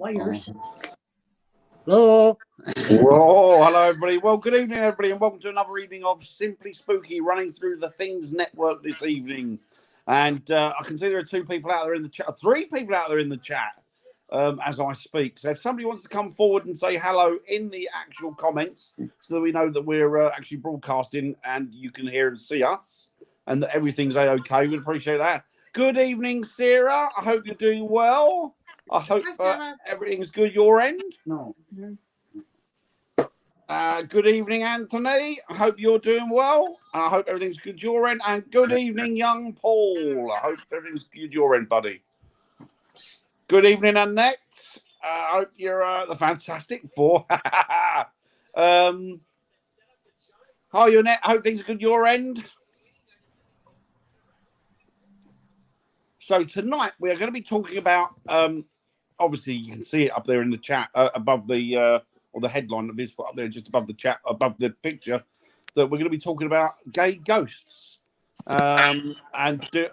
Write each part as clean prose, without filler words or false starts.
wires. Hello. Hello, everybody. Well, good evening, everybody, and welcome to another evening of Simply Spooky, running through the Things Network this evening. And I can see there are two people out there in the chat, three people out there in the chat as I speak. So if somebody wants to come forward and say hello in the actual comments so that we know that we're actually broadcasting and you can hear and see us and that everything's okay, we'd appreciate that. Good evening, Sarah. I hope you're doing well. I hope everything's good your end. No. Good evening, Anthony. I hope you're doing well. I hope everything's good your end. And good evening, young Paul. I hope everything's good your end, buddy. Good evening, Annette. I hope you're the Fantastic Four. Hi, Annette. I hope things are good your end. So tonight we are going to be talking about, obviously you can see it up there in the chat above the, or the headline of this put up there just above the chat, above the picture, that we're going to be talking about gay ghosts. I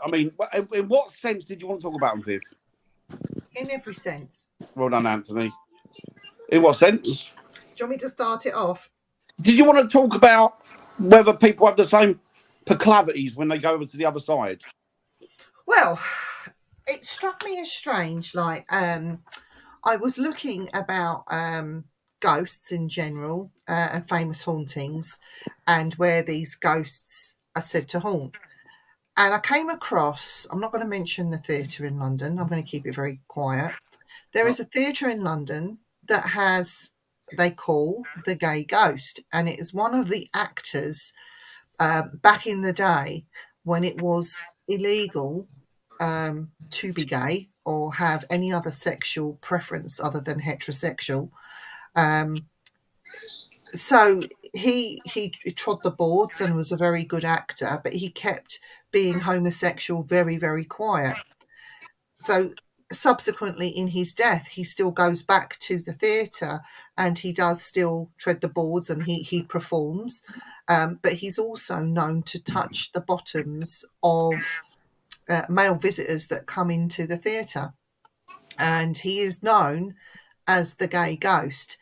mean, in what sense did you want to talk about them, Viv? In every sense. Well done, Anthony. In what sense? Do you want me to start it off? Did you want to talk about whether people have the same proclivities when they go over to the other side? Well, it struck me as strange. Like, I was looking about ghosts in general and famous hauntings and where these ghosts are said to haunt. And I came across, I'm not going to mention the theatre in London. I'm going to keep it very quiet. There is a theatre in London that has, they call the Gay Ghost. And it is one of the actors back in the day when it was illegal to be gay or have any other sexual preference other than heterosexual. So he trod the boards and was a very good actor, but he kept being homosexual very, very quiet. So subsequently in his death, he still goes back to the theatre and he does still tread the boards and he performs. But he's also known to touch the bottoms of male visitors that come into the theatre. And he is known as the Gay Ghost.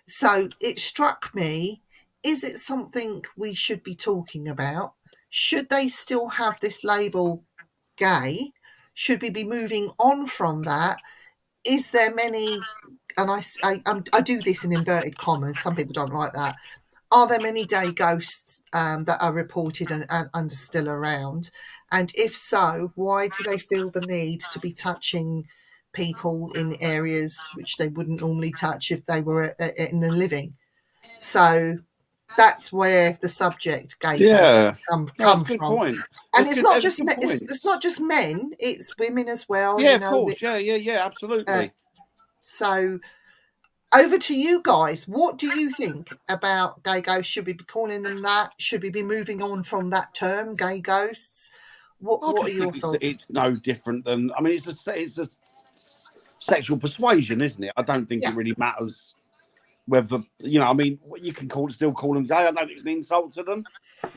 So it struck me, is it something we should be talking about? Should they still have this label gay? Should we be moving on from that? Is there many, and I do this in inverted commas, some people don't like that. Are there many gay ghosts that are reported and are still around? And if so, why do they feel the need to be touching people in areas which they wouldn't normally touch if they were in the living? So that's where the subject gay come from. Point. And it's not just it's not just men, it's women as well. Yeah, of course. Yeah, absolutely. So over to you guys. What do you think about gay ghosts? Should we be calling them that? Should we be moving on from that term, gay ghosts? What are your thoughts? It's no different than, I mean, it's a sexual persuasion, isn't it? I don't think it really matters whether, I mean, you can still call them gay. I don't think it's an insult to them.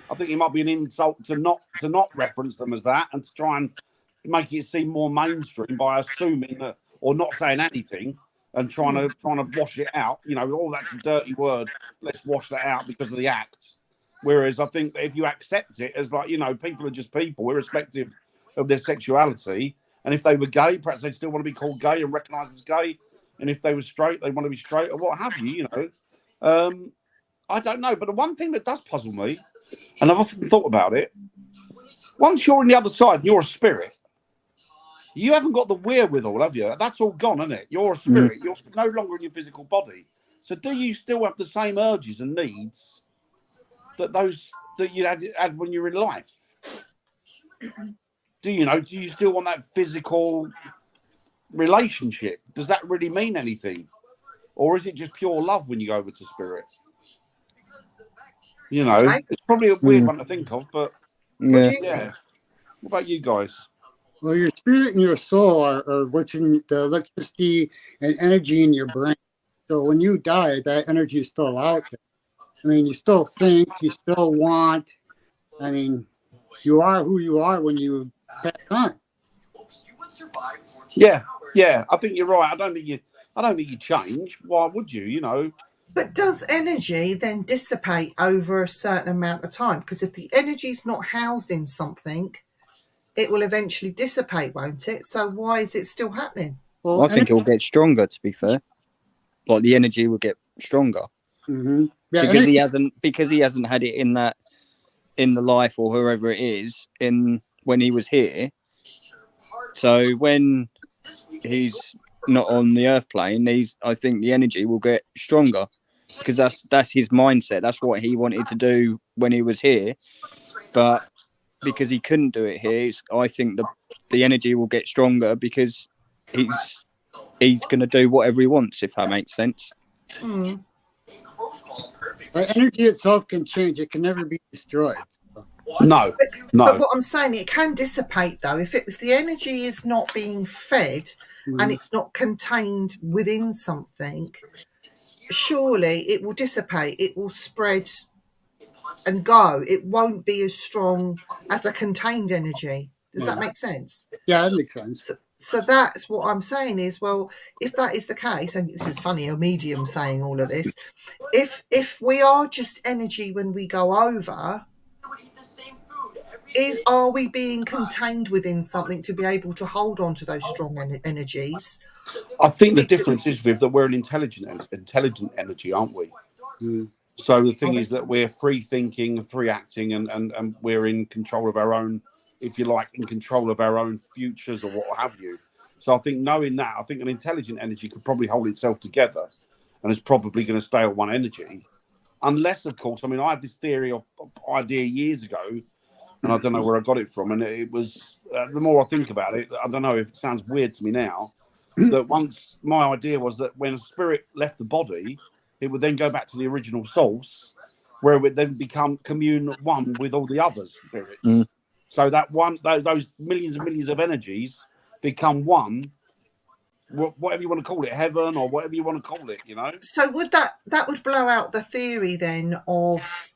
I think it might be an insult to not reference them as that and to try and make it seem more mainstream by assuming that, or not saying anything and trying to wash it out. That's a dirty word. Let's wash that out because of the act. Whereas I think that if you accept it as like, people are just people, irrespective of their sexuality. And if they were gay, perhaps they'd still want to be called gay and recognised as gay. And if they were straight, they want to be straight or what have you, I don't know. But the one thing that does puzzle me, and I've often thought about it, once you're on the other side and you're a spirit, you haven't got the wherewithal, have you? That's all gone, isn't it? You're a spirit. You're no longer in your physical body. So do you still have the same urges and needs that you had when you were in life? Do you still want that physical relationship? Does that really mean anything? Or is it just pure love when you go over to spirit? It's probably a weird one to think of, but yeah. What about you guys? Well, your spirit and your soul are what's in the electricity and energy in your brain. So when you die, that energy is still out there. I mean, you still think, you still want. I mean, you are who you are when you pass on. Yeah, I think you're right. I don't think I don't think you change. Why would you? You know. But does energy then dissipate over a certain amount of time? Because if the energy's not housed in something, it will eventually dissipate, won't it? So why is it still happening? Well, I think it will get stronger, to be fair. Like the energy will get stronger. Mm-hmm. Yeah, because he hasn't had it in the life or whoever it is when he was here. So when he's not on the earth plane, I think the energy will get stronger, because that's his mindset. That's what he wanted to do when he was here, but because he couldn't do it here, I think the energy will get stronger because he's going to do whatever he wants, if that makes sense. Energy itself can change. It can never be destroyed. No. But what I'm saying, it can dissipate though. If the energy is not being fed and it's not contained within something, surely it will dissipate. It will spread and go. It won't be as strong as a contained energy. Does that make sense? Yeah, that makes sense. So that's what I'm saying is, well, if that is the case, and this is funny, a medium saying all of this, if we are just energy when we go over, are we being contained within something to be able to hold on to those strong energies? I think the difference is, Viv, that we're an intelligent energy, aren't we? So the thing is that we're free thinking, free acting, and we're in control of our own, if you like, in control of our own futures or what have you. So I think knowing that, I think an intelligent energy could probably hold itself together and is probably going to stay at one energy. Unless, of course, I mean, I had this theory or idea years ago, and I don't know where I got it from. And it was, the more I think about it, I don't know if it sounds weird to me now, that once my idea was that when a spirit left the body, it would then go back to the original source, where it would then become commune one with all the other spirits. So that those millions and millions of energies become one, whatever you want to call it, heaven or whatever you want to call it, you know. So would that would blow out the theory then of,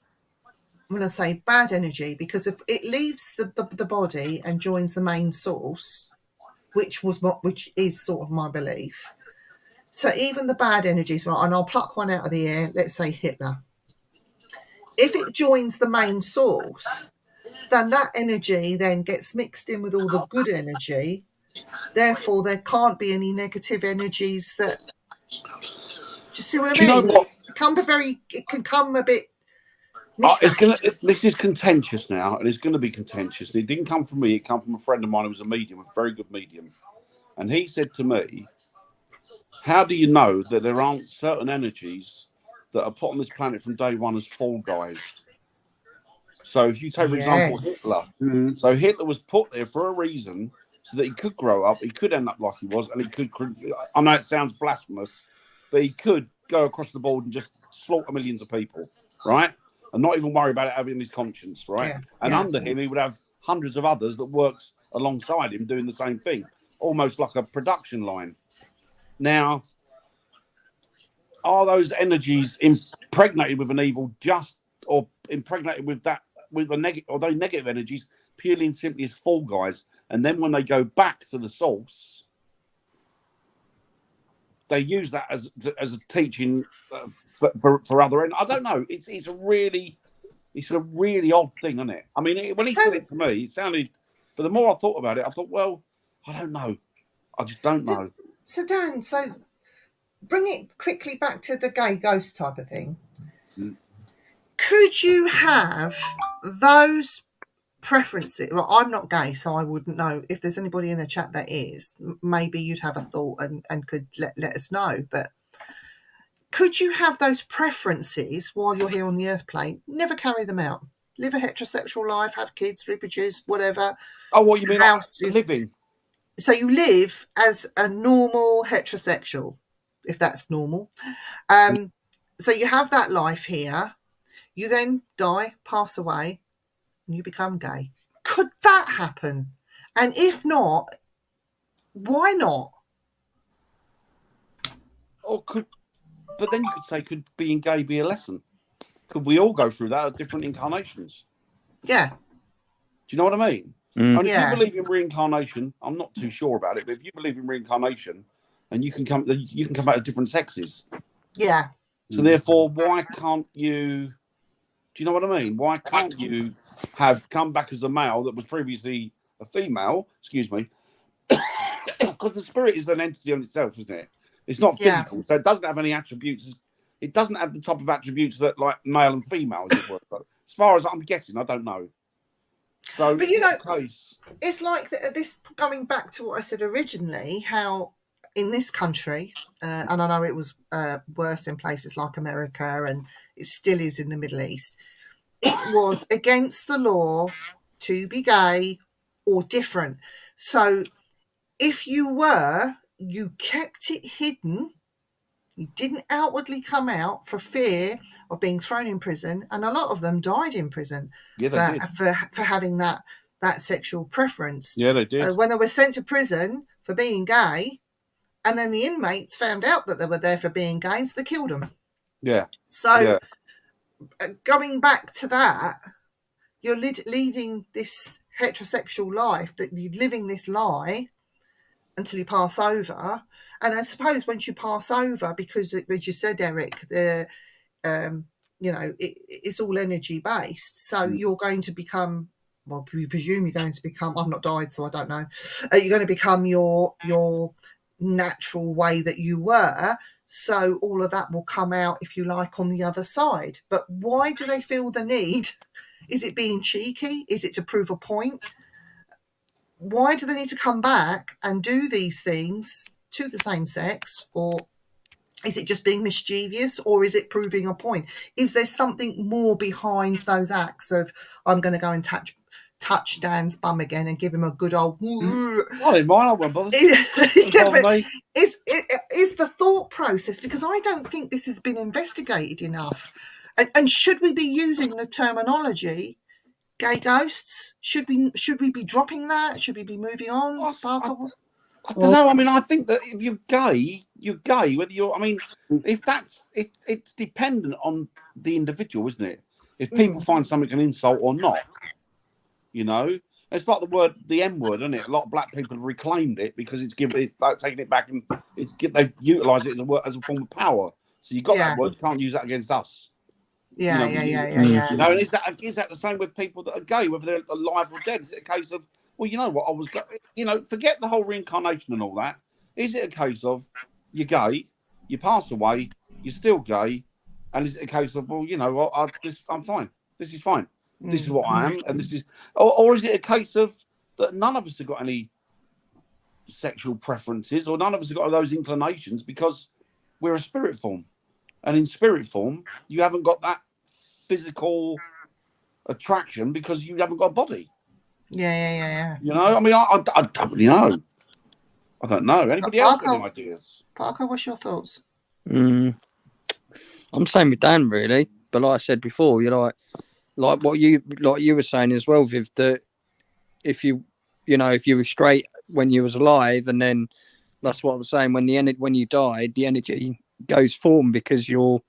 I'm going to say, bad energy, because if it leaves the body and joins the main source, which is sort of my belief. So even the bad energies, right, and I'll pluck one out of the air, let's say Hitler. If it joins the main source, then that energy then gets mixed in with all the good energy. Therefore, there can't be any negative energies that. Do you see what I mean? You know what? It can come a bit. This is contentious now, and it's going to be contentious. It didn't come from me. It came from a friend of mine who was a medium, a very good medium. And he said to me, how do you know that there aren't certain energies that are put on this planet from day one as fall guys? So if you take, for example, Hitler. So Hitler was put there for a reason, so that he could grow up, he could end up like he was, and he could, I know it sounds blasphemous, but he could go across the board and just slaughter millions of people, right? And not even worry about it having his conscience, right? And under him, he would have hundreds of others that worked alongside him doing the same thing, almost like a production line. Now, are those energies impregnated with an evil or impregnated with the negative, or those negative energies purely and simply as fall guys? And then when they go back to the source, they use that as a teaching for other. I don't know. It's a really odd thing, isn't it? I mean, when he said it to me, it sounded. But the more I thought about it, I thought, well, I don't know. I just don't know. So Dan, bring it quickly back to the gay ghost type of thing. Could you have those preferences? Well, I'm not gay, so I wouldn't know. If there's anybody in the chat that is, maybe you'd have a thought and could let us know. But could you have those preferences while you're here on the earth plane? Never carry them out. Live a heterosexual life, have kids, reproduce, whatever. Oh, what you mean? Living. So you live as a normal heterosexual, if that's normal. So you have that life here. You then die, pass away, and you become gay. Could that happen? And if not, why not? But then you could say, could being gay be a lesson? Could we all go through that at different incarnations? Yeah. Do you know what I mean? Mm. And if you believe in reincarnation, I'm not too sure about it, but if you believe in reincarnation, and you can come out as different sexes. Yeah. So therefore, why can't you? Do you know what I mean? Why can't you have come back as a male that was previously a female? Excuse me. Because the spirit is an entity on itself, isn't it? It's not physical, so it doesn't have any attributes. It doesn't have the type of attributes that like male and female, as it were. But as far as I'm guessing, I don't know. So, but you know, case, it's like this going back to what I said originally, how in this country, and I know it was worse in places like America, and it still is in the Middle East, it was against the law to be gay or different. So if you were, you kept it hidden. You didn't outwardly come out for fear of being thrown in prison, and a lot of them died in prison for having that sexual preference. Yeah, they did. So when they were sent to prison for being gay, and then the inmates found out that they were there for being gay, so they killed them. Yeah. So going back to that, you're leading this heterosexual life, that you're living this lie until you pass over. And I suppose once you pass over, because as you said, Eric, it's all energy based. So you're going to become, well, we presume you're going to become, I've not died, so I don't know. You're going to become your natural way that you were. So all of that will come out, if you like, on the other side. But why do they feel the need? Is it being cheeky? Is it to prove a point? Why do they need to come back and do these things to the same sex? Or is it just being mischievous, or is it proving a point? Is there something more behind those acts of, I'm going to go and touch Dan's bum again and give him a good old... I didn't mind, I won't bother. Is the thought process, because I don't think this has been investigated enough. And should we be using the terminology gay ghosts? Should we be dropping that? Should we be moving on? I don't know. I mean, I think that if you're gay, you're gay. Whether you're, I mean, if that's it's dependent on the individual, isn't it? If people find something an insult or not, you know, it's like the M word, isn't it? A lot of black people have reclaimed it because it's like taking it back and they've utilised it as a form of power. So you got that word, you can't use that against us. Yeah. You know, and is that the same with people that are gay, whether they're alive or dead? Is it a case of, well, you know what, forget the whole reincarnation and all that. Is it a case of you're gay, you pass away, you're still gay, and is it a case of, well, you know, I'm fine. This is fine. This is what I am, and this is, or is it a case of that none of us have got any sexual preferences, or none of us have got those inclinations because we're a spirit form, and in spirit form you haven't got that physical attraction because you haven't got a body. Yeah. You know, I mean, I don't really know. I don't know. Anybody else got any ideas? Parker, what's your thoughts? I'm same with Dan, really. But like I said before, you're like what you were saying as well, Viv, that if you were straight when you was alive, and then that's what I was saying, when you died, the energy goes form because you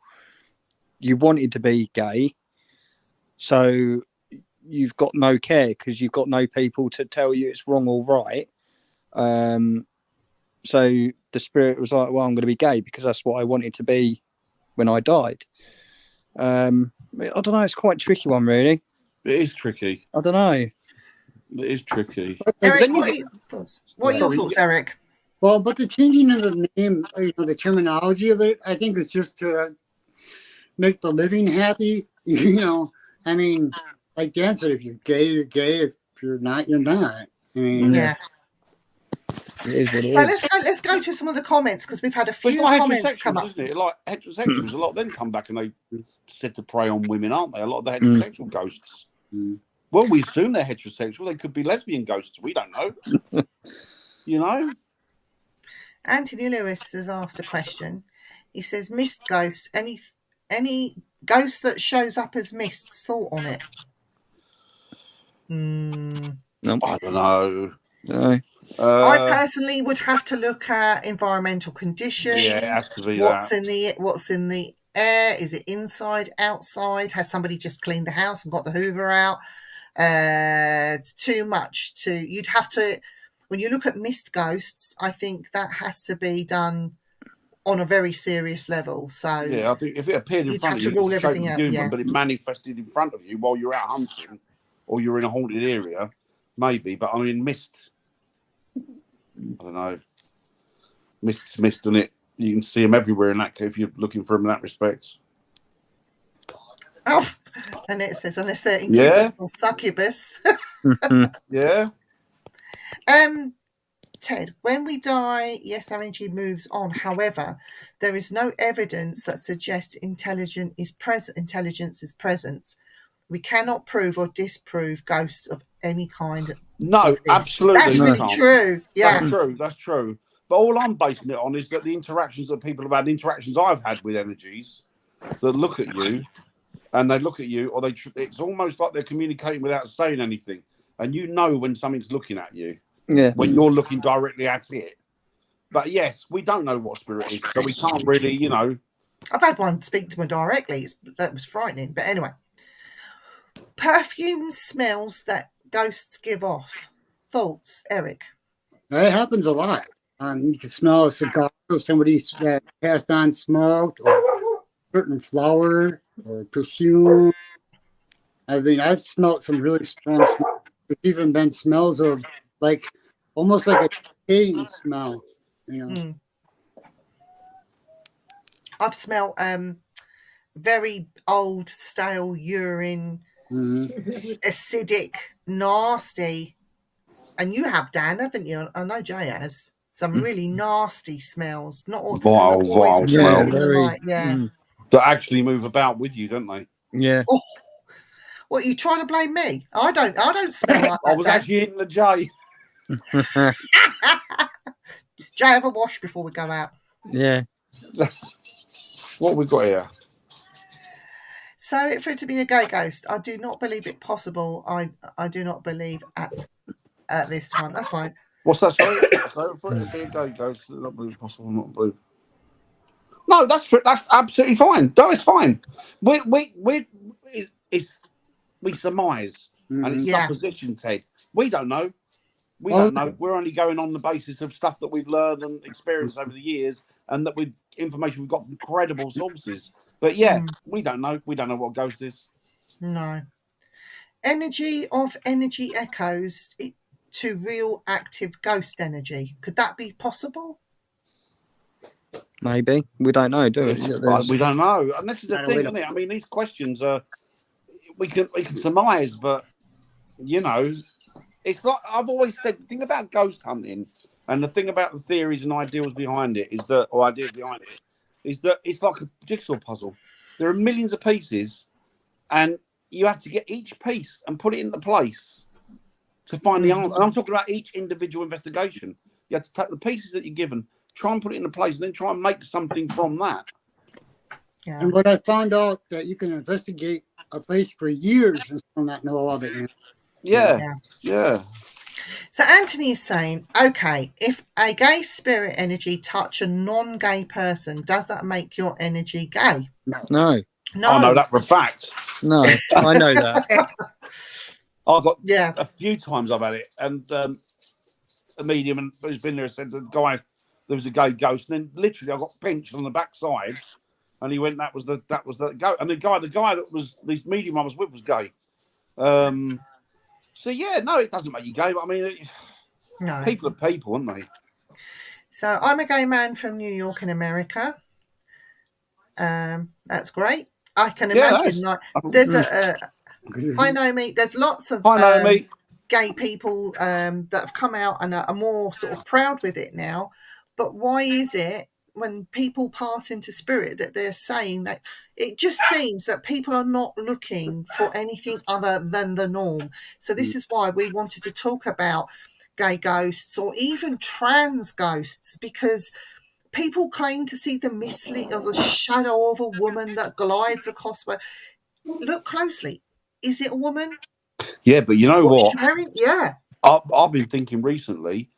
wanted to be gay, so you've got no care because you've got no people to tell you it's wrong or right. So the spirit was like, well, I'm going to be gay because that's what I wanted to be when I died. I don't know. It's quite a tricky one, really. It is tricky. I don't know. It is tricky. Eric, what are your thoughts, Eric? Well, but the changing of the name, the terminology of it, I think it's just to make the living happy. I mean, like Dan said, if you're gay, you're gay. If you're not, you're not. I mean, yeah. It is what it is. Let's go to some of the comments, because we've had a few comments come up. Isn't it? Like heterosexuals, a lot of them come back and they said to prey on women, aren't they? A lot of the heterosexual ghosts. Well, we assume they're heterosexual. They could be lesbian ghosts. We don't know. You know? Anthony Lewis has asked a question. He says, mist ghosts, any ghost that shows up as mists, thought on it? Nope. I don't know. No. I personally would have to look at environmental conditions. Yeah, it has to be what's in the air? Is it inside, outside? Has somebody just cleaned the house and got the Hoover out? It's too much you'd have to. when you look at missed ghosts, I think that has to be done on a very serious level. So Yeah, I think if it appeared in you'd front have of to you, rule it's a shape everything of out. human, Yeah. but it manifested in front of you while you're out hunting, or you're in a haunted area, maybe. But I mean, mist. I don't know. Mist, and it. You can see them everywhere in that case if you're looking for them in that respect. Oh, and it says unless they're Yeah. incubus or succubus. Yeah. Ted, when we die, yes, our energy moves on. However, there is no evidence that suggests intelligence is present. We cannot prove or disprove ghosts of any kind No, exist. absolutely. That's you really can't. true. Yeah. That's true. But all I'm basing it on is that the interactions that people have had, interactions I've had with energies that look at you, and they look at you, or it's almost like they're communicating without saying anything. And you know when something's looking at you. Yeah. When you're looking directly at it. But yes, we don't know what spirit is, so we can't really, you know. I've had one speak to me directly. That was frightening. But anyway, perfume smells that ghosts give off. Thoughts, Eric? That happens a lot. You can smell a cigar or somebody that passed on smoked, or certain flower or perfume. I mean, I've smelled some really strong smells. There's even been smells of almost like a decaying smell. You know. I've smelled very old, stale urine, acidic, nasty. And you have, Dan, haven't you? I know Jay has. Some really nasty smells. Not all Vile always smells. right. Yeah. That actually move about with you, don't they? Yeah. Oh, what, you trying to blame me? I don't smell like that. I was actually hitting the J. Jay, have a wash before we go out. Yeah. What we got here? So for it to be a gay ghost, I do not believe it possible. I do not believe at this time. That's fine. What's that? Sorry, so for it to be a gay ghost, not believe possible, not believe. No, that's absolutely fine. No, it's fine. We surmise, and it's supposition, Ted. We don't know. We don't know. We're only going on the basis of stuff that we've learned and experienced over the years, and that information we've got from credible sources. But yeah, we don't know. We don't know what a ghost is. No. Energy of energy echoes to real active ghost energy. Could that be possible? Maybe. We don't know, do we? We don't know. And this is the thing, isn't it? I mean, these questions are we can surmise, but you know, it's like I've always said, the thing about ghost hunting and the thing about the theories and ideas behind it is that it's like a jigsaw puzzle. There are millions of pieces, and you have to get each piece and put it into place to find the answer. And I'm talking about each individual investigation. You have to take the pieces that you're given, try and put it into place, and then try and make something from that. Yeah. And what I found out that you can investigate a place for years and still not know of it. Yeah. So Anthony is saying, okay, if a gay spirit energy touch a non-gay person, does that make your energy gay? No. I know that for a fact. No, I know that. I've got a few times I've had it, and a medium who's been there said the guy there was a gay ghost, and then literally I got pinched on the backside, and he went, that was the ghost, and the guy that was this medium I was with was gay. So yeah, no, it doesn't make you gay, but I mean, people are people, aren't they? So I'm a gay man from New York in America. That's great. I can imagine there's hi Naomi. There's lots of gay people that have come out and are more sort of proud with it now. But why is it when people pass into spirit that they're saying that it just seems that people are not looking for anything other than the norm? So this is why we wanted to talk about gay ghosts or even trans ghosts, because people claim to see the mislead of the shadow of a woman that glides across. Look closely. Is it a woman? Yeah, but you know what? Yeah. I've been thinking recently,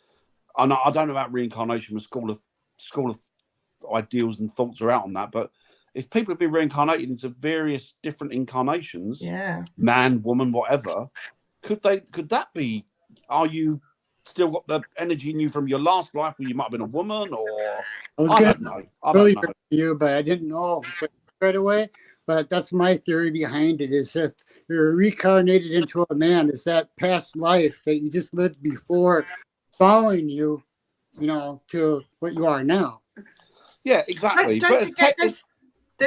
and I don't know about reincarnation. The school of ideals and thoughts are out on that. But if people have been reincarnated into various different incarnations, man, woman, whatever, could that be? Are you still got the energy in you from your last life, where you might have been a woman, or I was I going don't know. I to don't know. you, but I didn't know right away. But that's my theory behind it: is if you're reincarnated into a man, is that past life that you just lived before, following you, to what you are now. Yeah, exactly. Don't forget, there's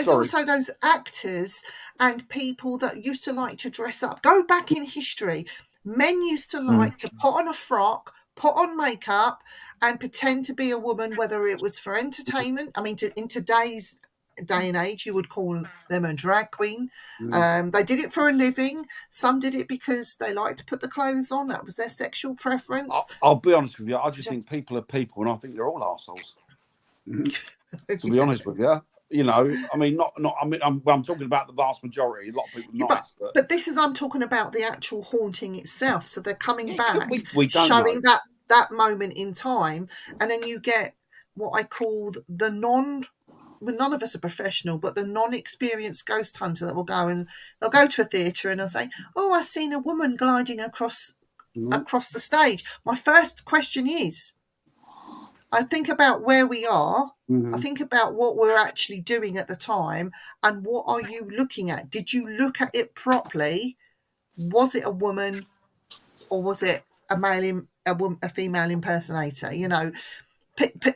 sorry. also those actors and people that used to like to dress up. Go back in history. Men used to like to put on a frock, put on makeup, and pretend to be a woman, whether it was for entertainment. I mean, in today's day and age, you would call them a drag queen. They did it for a living. Some did it because they liked to put the clothes on. That was their sexual preference. I'll be honest with you. I just think people are people, and I think they're all arseholes. To be honest with you. You know, I mean, I mean, I'm talking about the vast majority. A lot of people nice, but this is, I'm talking about the actual haunting itself. So they're coming back, we don't showing know. that moment in time, and then you get what I call the non. Well, none of us are professional, but the non-experienced ghost hunter that will go and they'll go to a theatre and they'll say, "Oh, I've seen a woman gliding across the stage." My first question is, I think about where we are. I think about what we're actually doing at the time, and what are you looking at? Did you look at it properly? Was it a woman, or was it a female impersonator? You know,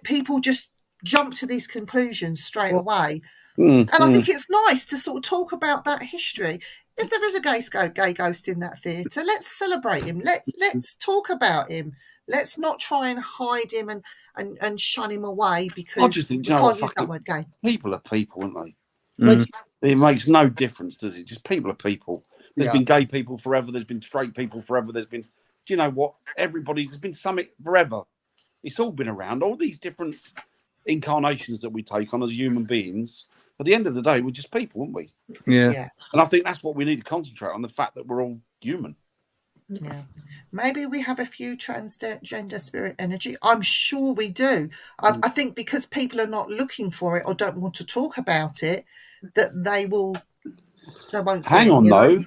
people just jump to these conclusions straight away, and I think it's nice to sort of talk about that history. If there is a gay ghost in that theatre, let's celebrate him. Let's talk about him. Let's not try and hide him and shun him away because I just think, we can't use that word gay. People are people, aren't they? It makes no difference, does it? Just people are people. There's been gay people forever. There's been straight people forever. There's been, do you know what? There's been something forever. It's all been around. All these different incarnations that we take on as human beings. At the end of the day, we're just people, aren't we? Yeah. And I think that's what we need to concentrate on, the fact that we're all human. Yeah. Maybe we have a few transgender spirit energy. I'm sure we do. I think because people are not looking for it or don't want to talk about it, that they won't see Hang it, on, though. know?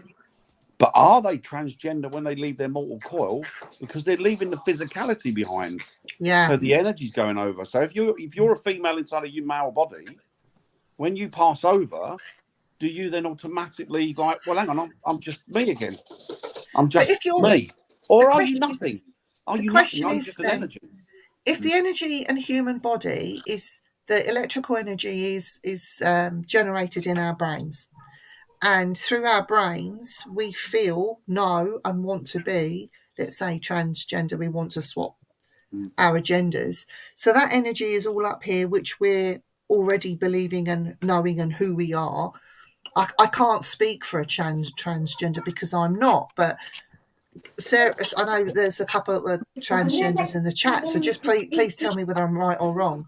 But are they transgender when they leave their mortal coil? Because they're leaving the physicality behind. Yeah. So the energy's going over. So if you're a female inside a male body, when you pass over, do you then automatically like, well, hang on, I'm just me again. I'm just me. Or are you nothing? Are you nothing? Are you just an energy? If the energy and human body is, the electrical energy is generated in our brains, and through our brains we feel, know, and want to be, let's say, transgender, we want to swap our agendas. So that energy is all up here, which we're already believing and knowing and who we are. I can't speak for a transgender because I'm not, but Sarah, I know there's a couple of transgenders in the chat, so just please tell me whether I'm right or wrong.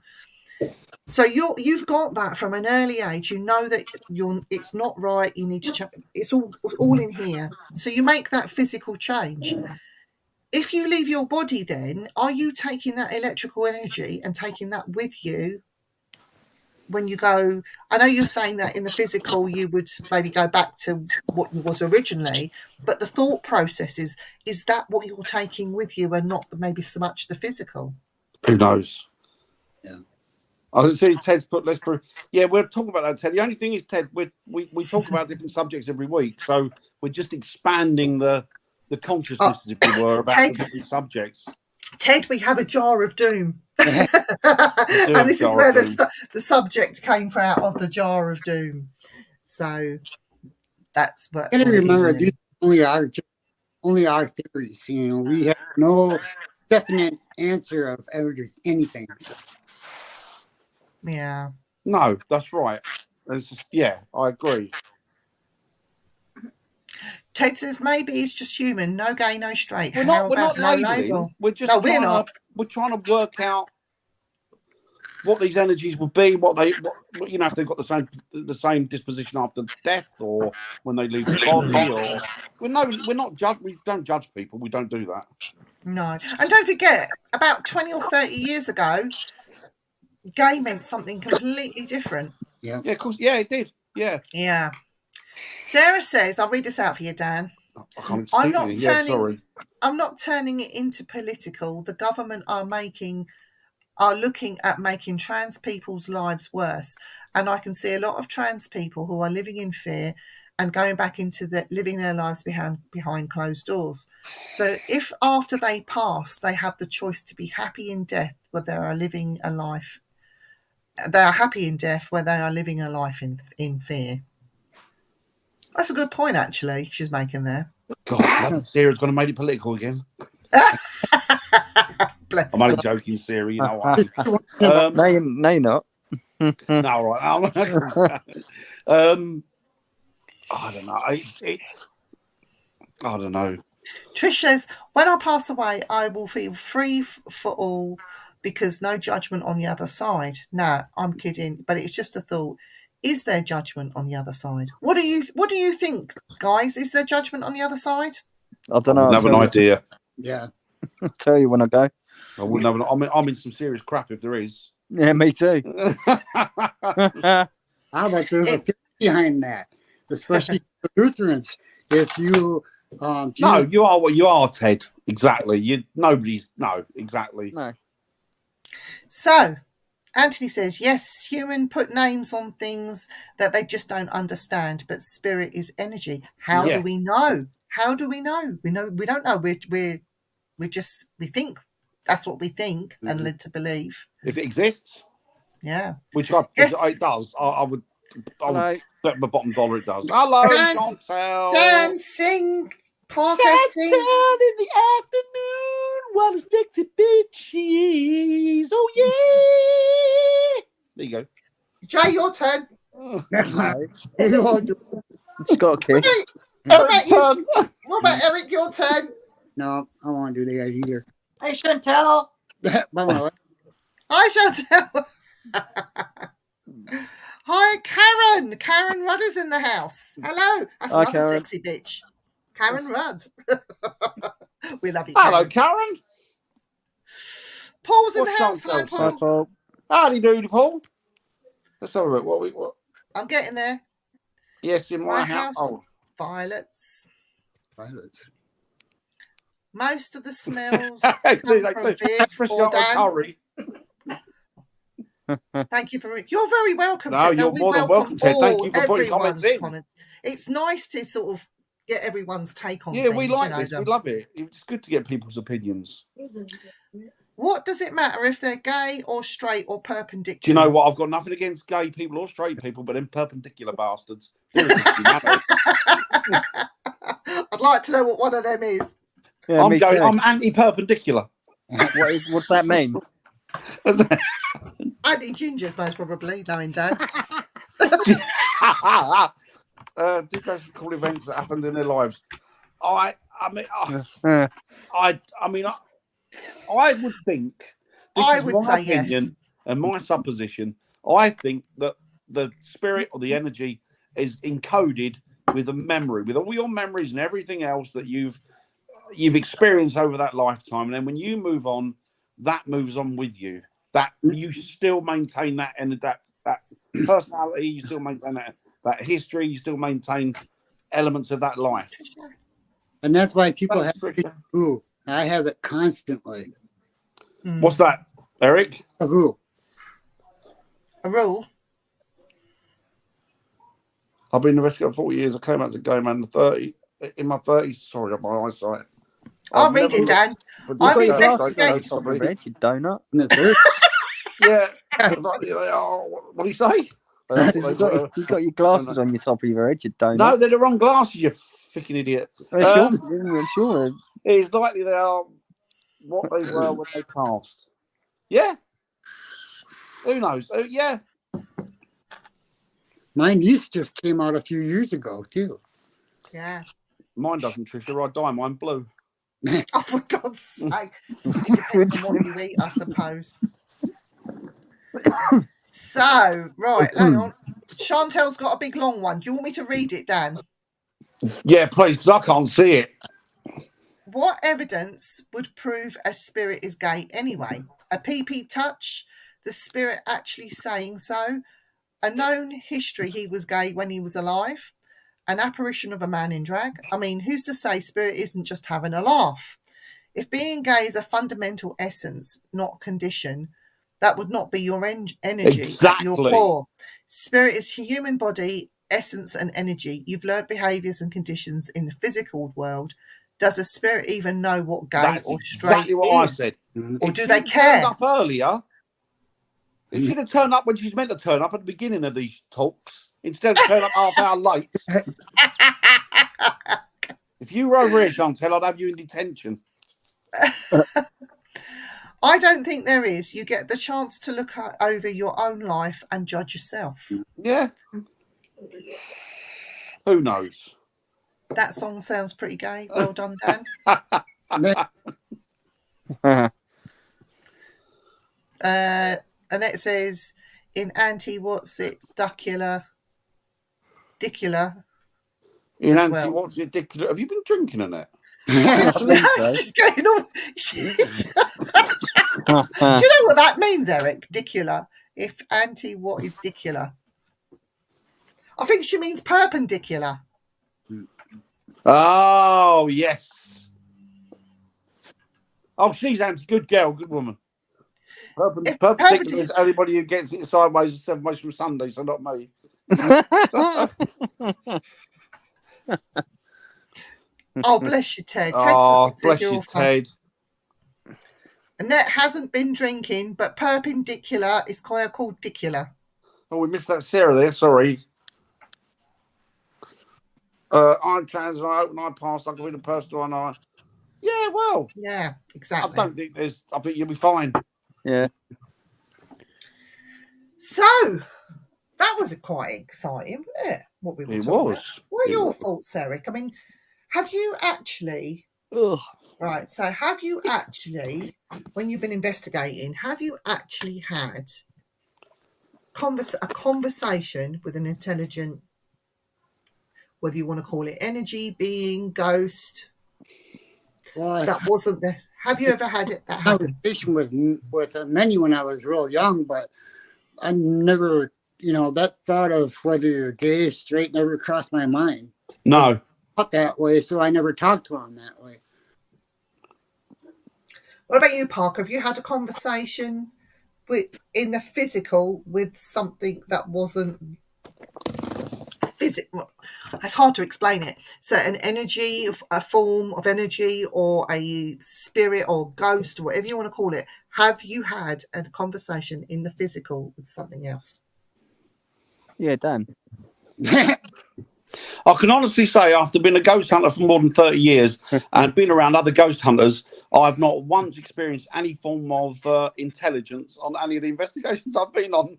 So you've got that from an early age. You know that it's not right. You need to change. It's all in here. So you make that physical change. If you leave your body, then are you taking that electrical energy and taking that with you when you go? I know you're saying that in the physical you would maybe go back to what you was originally, but the thought process is that what you're taking with you and not maybe so much the physical? Who knows? Yeah. I see Ted's put let's prove. Yeah, we're talking about that, Ted. The only thing is, Ted, we talk about different subjects every week, so we're just expanding the consciousness, if you were, about the different subjects. Ted, we have a jar of doom. And this is where the subject came out of the jar of doom. So that's what. You gotta remember, these only our theories. You know, we have no definite answer of anything. So. Yeah. No, that's right. I agree. Ted says maybe it's just human, no gay, no straight. We're not labeling. Label? We're just we're trying to work out what these energies would be, what if they've got the same disposition after death or when they leave the body, or we're not judge. We don't judge people. We don't do that. No, and don't forget, about 20 or 30 years ago, gay meant something completely different. Yeah. Yeah, of course. Yeah, it did. Yeah. Yeah. Sarah says, I'll read this out for you, Dan. I can't I'm see not anything. Yeah, turning- sorry. I'm not turning it into political. The government are looking at making trans people's lives worse. And I can see a lot of trans people who are living in fear and going back into living their lives behind closed doors. So if after they pass, they have the choice to be happy in death, where they are living a life, they are happy in death where they are living a life in fear. That's a good point, actually, she's making there. God, Sarah's going to make it political again. Bless I'm her. only joking, Sarah. You know what I mean. No, you're not. No, all right. I don't know. It's I don't know. Trish says, when I pass away, I will feel free for all because no judgment on the other side. No, I'm kidding, but it's just a thought. Is there judgment on the other side? What do you think, guys? Is there judgment on the other side? I don't know. I wouldn't have an idea. Yeah. I'll tell you when I go. I wouldn't have. I'm in some serious crap if there is. Yeah, me too. How about there's a theory behind that, especially the Lutherans. If you No, Jesus, you are what you are, Ted. Exactly. Exactly. No. So, Anthony says, yes, human put names on things that they just don't understand, but spirit is energy. How Yeah. do we know? How do we know? We don't know. We think that's what we think and led to believe. If it exists, Yeah. which Yes. it does, I would Hello. bet my bottom dollar it does. Hello, Dan- Chantel. Dan, sing. Parker, sing. Chantel in the afternoon while it's sexy bitches. Oh yeah. There you go. Jay, your turn. you all do- She's got a kiss. Eric's turn. What about Eric? Your turn. no, I won't do that either. Hey, Chantel. I shall tell. Hi, Karen. Karen Rudder's in the house. Hello. That's Hi, another Karen. sexy bitch. Karen Rudd. We love you, Hello, Karen. Karen. Paul's in the What's house. Hi, Chantel Paul. Hi, Paul. Howdy doody, Paul. Let's have a look. What? I'm getting there. Yes, in my My house. house. Violets. Violets. Most of the smells They come do, from Viv Especially or on Dan. curry. Thank you for you're very welcome. No, Ted. you're we more than welcome, Ted. Thank you for putting everyone's comments in. It's nice to sort of get everyone's take on Yeah, things. we like you know, this. We love it. It's good to get people's opinions. What does it matter if they're gay or straight or perpendicular? Do you know what? I've got nothing against gay people or straight people, but them perpendicular bastards. Seriously, I'd like to know what one of them is. Yeah, me too. I'm anti-perpendicular. What's that mean? Anti-gingers, most probably, knowing Dan. Do go through cool events that happened in their lives. I would think. I This would is my say yes. opinion and my supposition. I think that the spirit or the energy is encoded with a memory, with all your memories and everything else that you've experienced over that lifetime. And then when you move on, that moves on with you. That you still maintain that and that personality, you still maintain that history, you still maintain elements of that life. And that's why people have Tricia. taboo. I have it constantly. What's that, Eric? Taboo. A rule? I've been investigating 40 years. I came out as a gay man in my 30s. Sorry, my eyesight. I'll I've read never it, Dan. looked I've for investigated. Top of your head, you donut. In the third. Yeah. They are. What do you say? You got your glasses on your top of your head, you donut. No, they're the wrong glasses, you fucking idiot. Sure. It's likely they are what they were when they passed. Yeah. Who knows? Oh, yeah. My niece just came out a few years ago, too. Yeah. Mine doesn't, Tricia. I dye mine blue. Oh, for God's sake. It depends on what you eat, I suppose. So, right, hang on. Chantel's got a big long one. Do you want me to read it, Dan? Yeah, please, because I can't see it. What evidence would prove a spirit is gay anyway? A PP touch? The spirit actually saying so? A known history he was gay when he was alive? an apparition of a man in drag? I mean, who's to say spirit isn't just having a laugh? If being gay is a fundamental essence, not condition, that would not be your energy at your Exactly. core. Spirit is human body, essence and energy. You've learnt behaviours and conditions in the physical world. Does a spirit even know what gay That's or straight exactly what is? I said. Or If do she'd they have care? turned up earlier, if she'd have turned up when she's meant to turn up at the beginning of these talks, instead of turning up half hour late. If you were over here, Chantel, I'd have you in detention. I don't think there is. You get the chance to look over your own life and judge yourself. Yeah. Who knows? That song sounds pretty gay. Well done, Dan. Annette says, in anti, what's it, Dicula. In As anti, well. what's ridiculous? Have you been drinking in it? Just going on. Do you know what that means, Eric? Dicula. If anti, what is dicula? I think she means perpendicular. Oh, yes. Oh, she's anti. Good girl, good woman. Perpendicular is anybody who gets it sideways and 7 ways from Sunday, so not me. Oh, bless you, Ted. Oh, bless you, Ted. Annette hasn't been drinking, but perpendicular is kind of called dicula. Oh, we missed that Sarah there. Sorry. I'm trans, and I hope when I pass, I can be the person I know. Yeah, well. Yeah, exactly. I don't think there's. I think you'll be fine. Yeah. So that was quite exciting, wasn't it? What we were It talking was. about. What are your thoughts, Eric? I mean, have you actually? Right. So, have you actually, when you've been investigating, have you actually had a conversation with an intelligent, whether you want to call it energy, being, ghost? Well, that wasn't there. Have you ever had it that happen? Conversation with many when I was real young, but I never, that thought of whether you're gay, straight, never crossed my mind. No. Not that way, so I never talked to him that way. What about you, Parker? Have you had a conversation in the physical with something that wasn't physical? It's hard to explain it. So an energy, a form of energy, or a spirit or ghost, or whatever you want to call it. Have you had a conversation in the physical with something else? Yeah, Dan. I can honestly say, after being a ghost hunter for more than 30 years and being around other ghost hunters, I've not once experienced any form of intelligence on any of the investigations I've been on.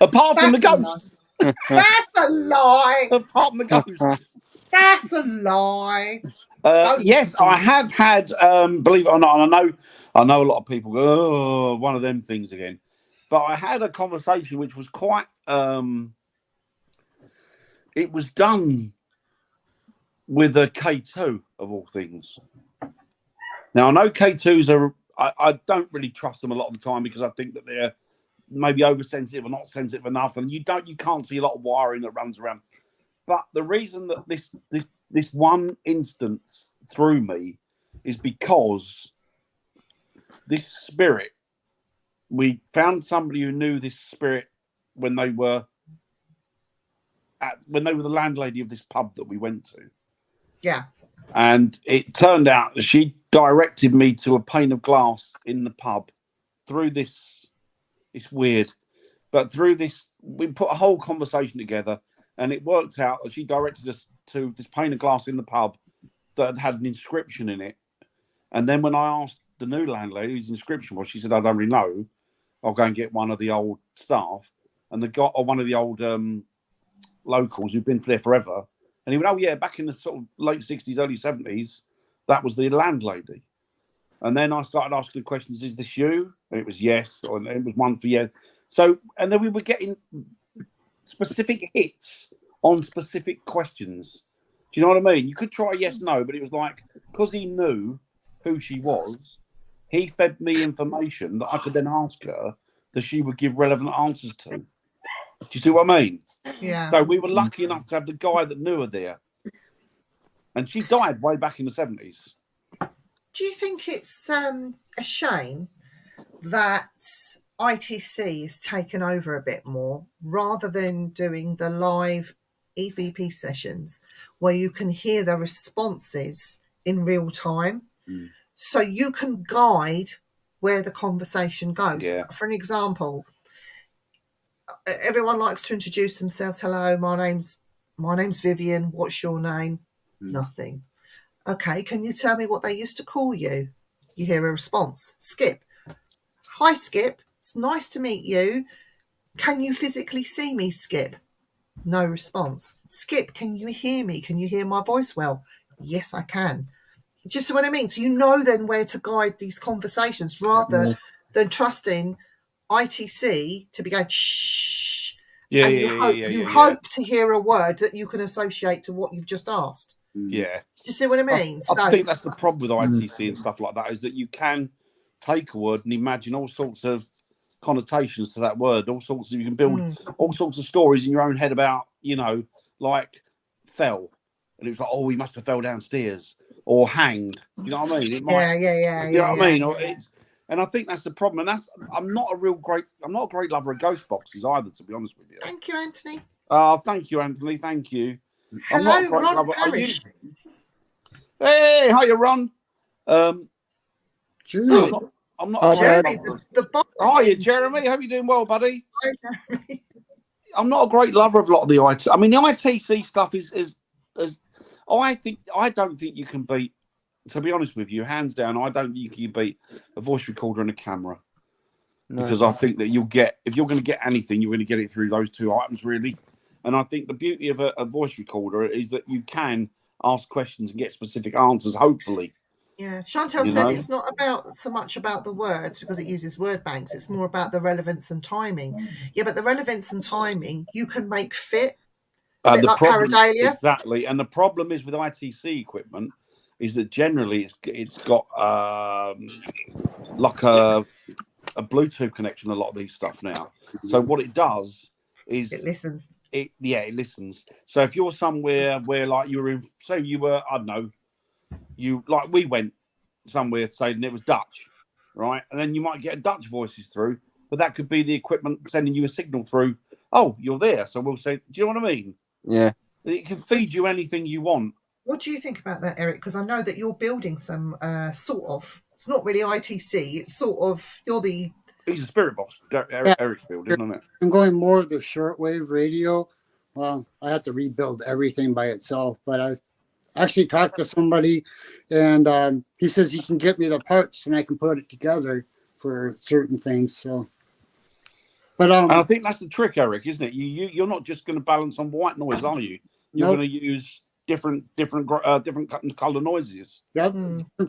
Apart from the ghosts. That's a lie. Apart from the ghosts. That's a lie. Yes, I have had, believe it or not, and I know a lot of people go, oh, one of them things again. But I had a conversation which was quite... it was done with a K2 of all things. Now I know K2s are. I don't really trust them a lot of the time because I think that they're maybe oversensitive or not sensitive enough, and you can't see a lot of wiring that runs around. But the reason that this one instance threw me is because this spirit. We found somebody who knew this spirit when they were the landlady of this pub that we went to. Yeah. And it turned out that she directed me to a pane of glass in the pub through this. It's weird, but through this, we put a whole conversation together, and it worked out that she directed us to this pane of glass in the pub that had an inscription in it. And then when I asked the new landlady whose inscription was, she said, "I don't really know. I'll go and get one of the old staff." And one of the old locals who've been there forever. And he went, "Oh yeah, back in the sort of late 60s, early 70s, that was the landlady." And then I started asking the questions, "Is this you?" And it was yes, or it was one for yes. So, and then we were getting specific hits on specific questions. Do you know what I mean? You could try yes, no, but it was like, because he knew who she was, he fed me information that I could then ask her that she would give relevant answers to. Do you see what I mean? Yeah. So we were lucky enough to have the guy that knew her there. And she died way back in the 70s. Do you think it's a shame that ITC is taken over a bit more rather than doing the live EVP sessions where you can hear the responses in real time? So you can guide where the conversation goes. Yeah. For an example, everyone likes to introduce themselves. Hello, my name's Vivian. What's your name? Nothing. Okay, can you tell me what they used to call you? You hear a response. Skip. Hi, Skip. It's nice to meet you. Can you physically see me, Skip? No response. Skip, can you hear me? Can you hear my voice well? Yes, I can. Just what I mean. So you know then where to guide these conversations rather than trusting ITC to be going shh. Yeah, and yeah, you hope to hear a word that you can associate to what you've just asked. Yeah. Do you see what I mean? I think that's the problem with ITC and stuff like that, is that you can take a word and imagine all sorts of connotations to that word, you can build all sorts of stories in your own head about, like fell. And it was like, oh, he must have fell downstairs or hanged. You know what I mean? It might, you know what I mean? Or and I think that's the problem. And I'm not a great lover of ghost boxes either, to be honest with you. Thank you, Anthony. Thank you, Anthony. Thank you. Hello, I'm not a great Ron lover. Parrish. Hey, hiya, Ron. Jeremy. I'm not. Jeremy, Hiya, Jeremy. Hope you're doing well, buddy. Hi, Jeremy. I'm not a great lover of a lot of the IT. I mean, the ITC stuff is I don't think you can beat. To be honest with you, hands down, I don't think you can beat a voice recorder and a camera. No. Because I think that if you're going to get anything, you're going to get it through those two items, really. And I think the beauty of a voice recorder is that you can ask questions and get specific answers, hopefully. Yeah, Chantel said it's not so much about the words because it uses word banks. It's more about the relevance and timing. Yeah, but the relevance and timing you can make fit. A bit like pareidolia. Exactly. And the problem is with ITC equipment is that generally it's got like a Bluetooth connection, a lot of these stuff now. So what it does is it listens. It listens. So if you're somewhere where like you were in, say you were, I don't know, we went somewhere saying it was Dutch, right? And then you might get Dutch voices through, but that could be the equipment sending you a signal through. Oh, you're there. So we'll say, do you know what I mean? Yeah. It can feed you anything you want. What do you think about that, Eric? Because I know that you're building some sort of, it's not really ITC, it's sort of, He's a spirit box. Eric's building, isn't it? I'm going more of the shortwave radio. Well, I have to rebuild everything by itself, but I actually talked to somebody and he says he can get me the parts and I can put it together for certain things. So, but and I think that's the trick, Eric, isn't it? You're not just going to balance on white noise, are you? You're going to use different color noises. Yep,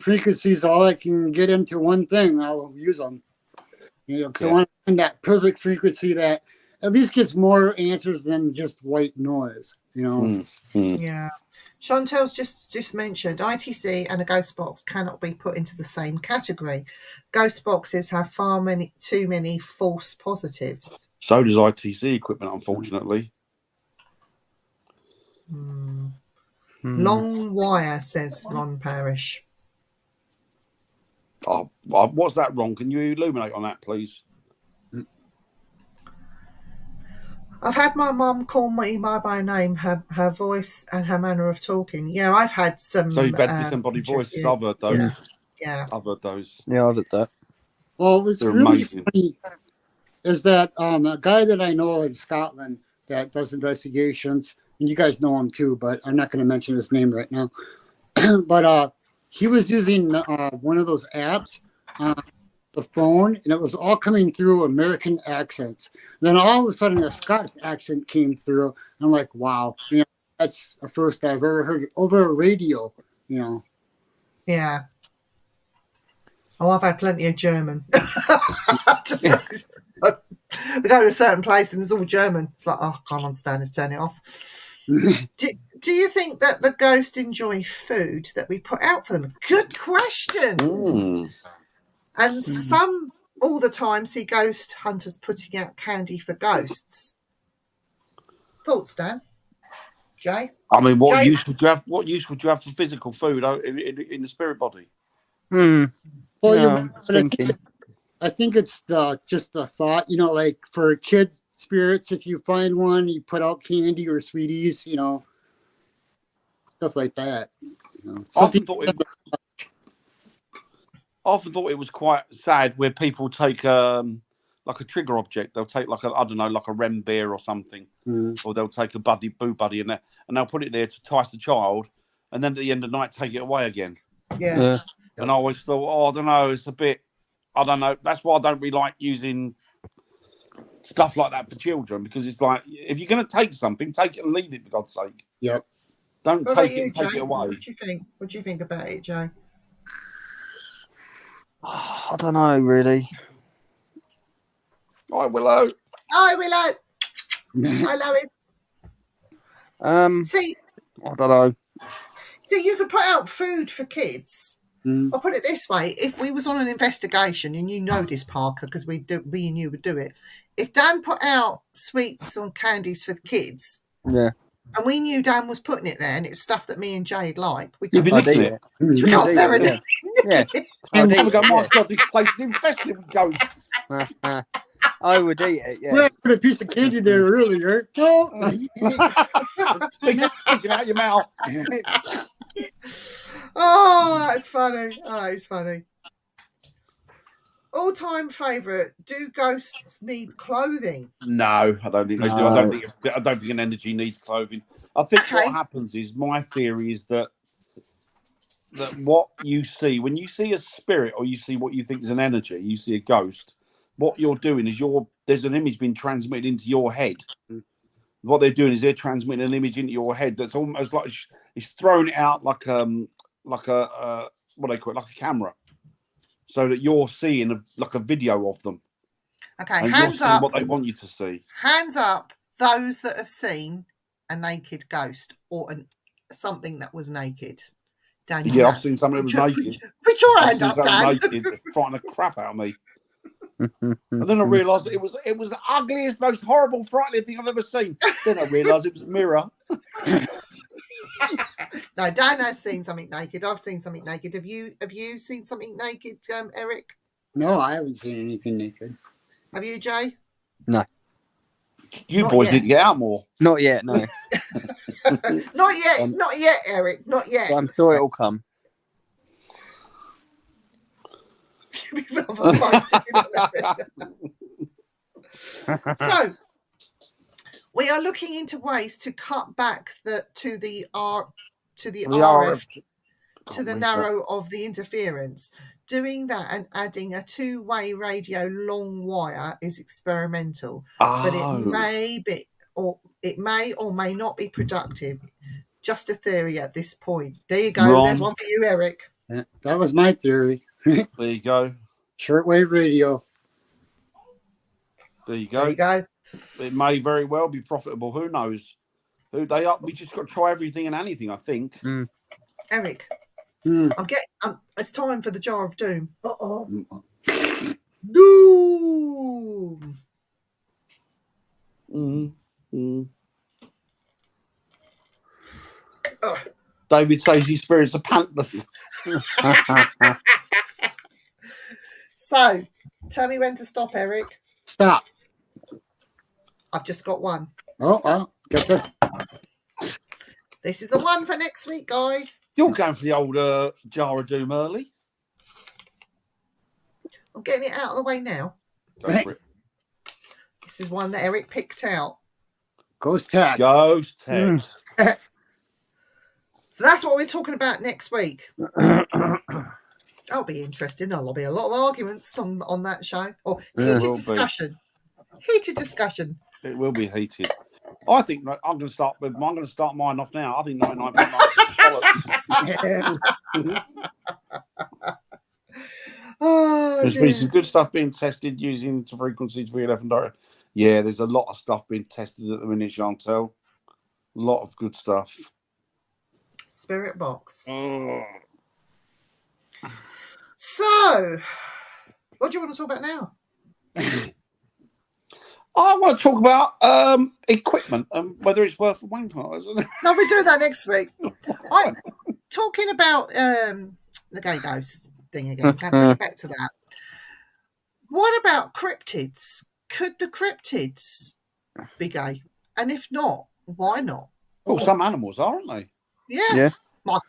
frequencies. All I can get into one thing, I'll use them. Because I want to find that perfect frequency that at least gets more answers than just white noise. Yeah. Chantel's just mentioned ITC and a ghost box cannot be put into the same category. Ghost boxes have too many false positives. So does ITC equipment, unfortunately. Long wire, says Ron Parrish. Oh, what's that, Ron? Can you illuminate on that, please? I've had my mum call me by name, her voice and her manner of talking. Yeah, I've had some. So you've had disembodied voices. I've heard those. Yeah. I've heard those. Yeah, I've heard that. Well, what's They're really amazing. funny is that a guy that I know in Scotland that does investigations, and you guys know him too, but I'm not going to mention his name right now. But he was using one of those apps on the phone, and it was all coming through American accents. Then all of a sudden, a Scots accent came through. And I'm like, wow, that's the first I've ever heard over a radio. Yeah. Oh, I've had plenty of German. We go to a certain place and it's all German. It's like, oh, I can't understand this, turn it off. Do you think that the ghosts enjoy food that we put out for them? Good question. And some all the time see ghost hunters putting out candy for ghosts. Thoughts, Dan? Jay? I mean, what Jay? use would you have? What use would you have for physical food in the spirit body? Well, No, but I think it's just the thought, like for kid spirits, if you find one, you put out candy or sweeties, stuff like that. I often thought it was quite sad where people take like a trigger object. They'll take like I don't know, like a REM beer or something, or they'll take a boo buddy and they'll put it there to entice the child, and then at the end of the night take it away again. Yeah. And I always thought, I don't know, it's a bit, I don't know. That's why I don't really like using stuff like that for children, because it's like, if you're going to take something, take it and leave it, for God's sake. Yep. Don't What take about it you, and take Jay? it away. What do you think? What do you think about it, Jay? I don't know, really. Hi, Willow. Hi, Willow. Hi, Lois. See, I don't know. So you could put out food for kids. I'll put it this way: if we was on an investigation, and you know this, Parker, because we and you would do it. If Dan put out sweets and candies for the kids, Yeah, and we knew Dan was putting it there, and it's stuff that me and Jade like, we You'd could be nicking it. go up there and yeah. And I'd we go, eat my it, God, this place is infested with ghosts. yeah. I would eat it, yeah. We put a piece of candy there earlier. No. Sticking out your mouth. Oh, that's funny. Oh, it's funny. All-time favourite: do ghosts need clothing? No, I don't think they do. I don't think an energy needs clothing. I think what happens is, my theory is that what you see when you see a spirit, or you see what you think is an energy, you see a ghost. What you're doing is there's an image being transmitted into your head. What they're doing is they're transmitting an image into your head that's almost like it's thrown it out like a what do they call it, like a camera, so that you're seeing like a video of them. Okay, and hands you're seeing up. what they want you to see. Hands up, those that have seen a naked ghost or something that was naked. Dan, Yeah, I've seen somebody that was naked. Put your I've hand seen up, somebody Dan. naked. It frightened the crap out of me. And then I realised that it was the ugliest, most horrible, frightening thing I've ever seen. Then I realised it was a mirror. No, Dan has seen something naked. I've seen something naked. Have you seen something naked, Eric? No, I haven't seen anything naked. Have you, Jay? No. You Not boys yet. need to get out more. Not yet, no. Not yet. Not yet, Eric. Not yet. But I'm sure it'll come. So we are looking into ways to cut back to the RF to the narrow of the interference. Doing that and adding a two-way radio long wire is experimental, but it may or may not be productive. Just a theory at this point. There you go. Wrong. There's one for you, Eric. That was my theory. There you go. Shortwave radio. There you There go. you go. It may very well be profitable. Who knows? We just got to try everything and anything, I think. Eric, it's time for the jar of doom. Doom. David says he spirits a panther. So, tell me when to stop, Eric. Stop. I've just got one. Oh, well, guess that. This is the one for next week, guys. You're going for the old jar of doom early. I'm getting it out of the way now. Go for it. This is one that Eric picked out. Ghost tag. Ghost text. So that's what we're talking about next week. That'll be interesting. There'll be a lot of arguments on that show. Or heated discussion. Heated discussion. It will be heated. I think I'm going to start mine off now. I think 99.9%. There's been some good stuff being tested using the frequencies V11 direct. Yeah, there's a lot of stuff being tested at the minute, Chantel. A lot of good stuff. Spirit box. So, what do you want to talk about now? I want to talk about equipment and whether it's worth a wank. No, we're doing that next week. I'm talking about the gay ghost thing again. Can I bring it back to that? What about cryptids? Could the cryptids be gay? And if not, why not? Well, some animals are, aren't they? Yeah. Yeah.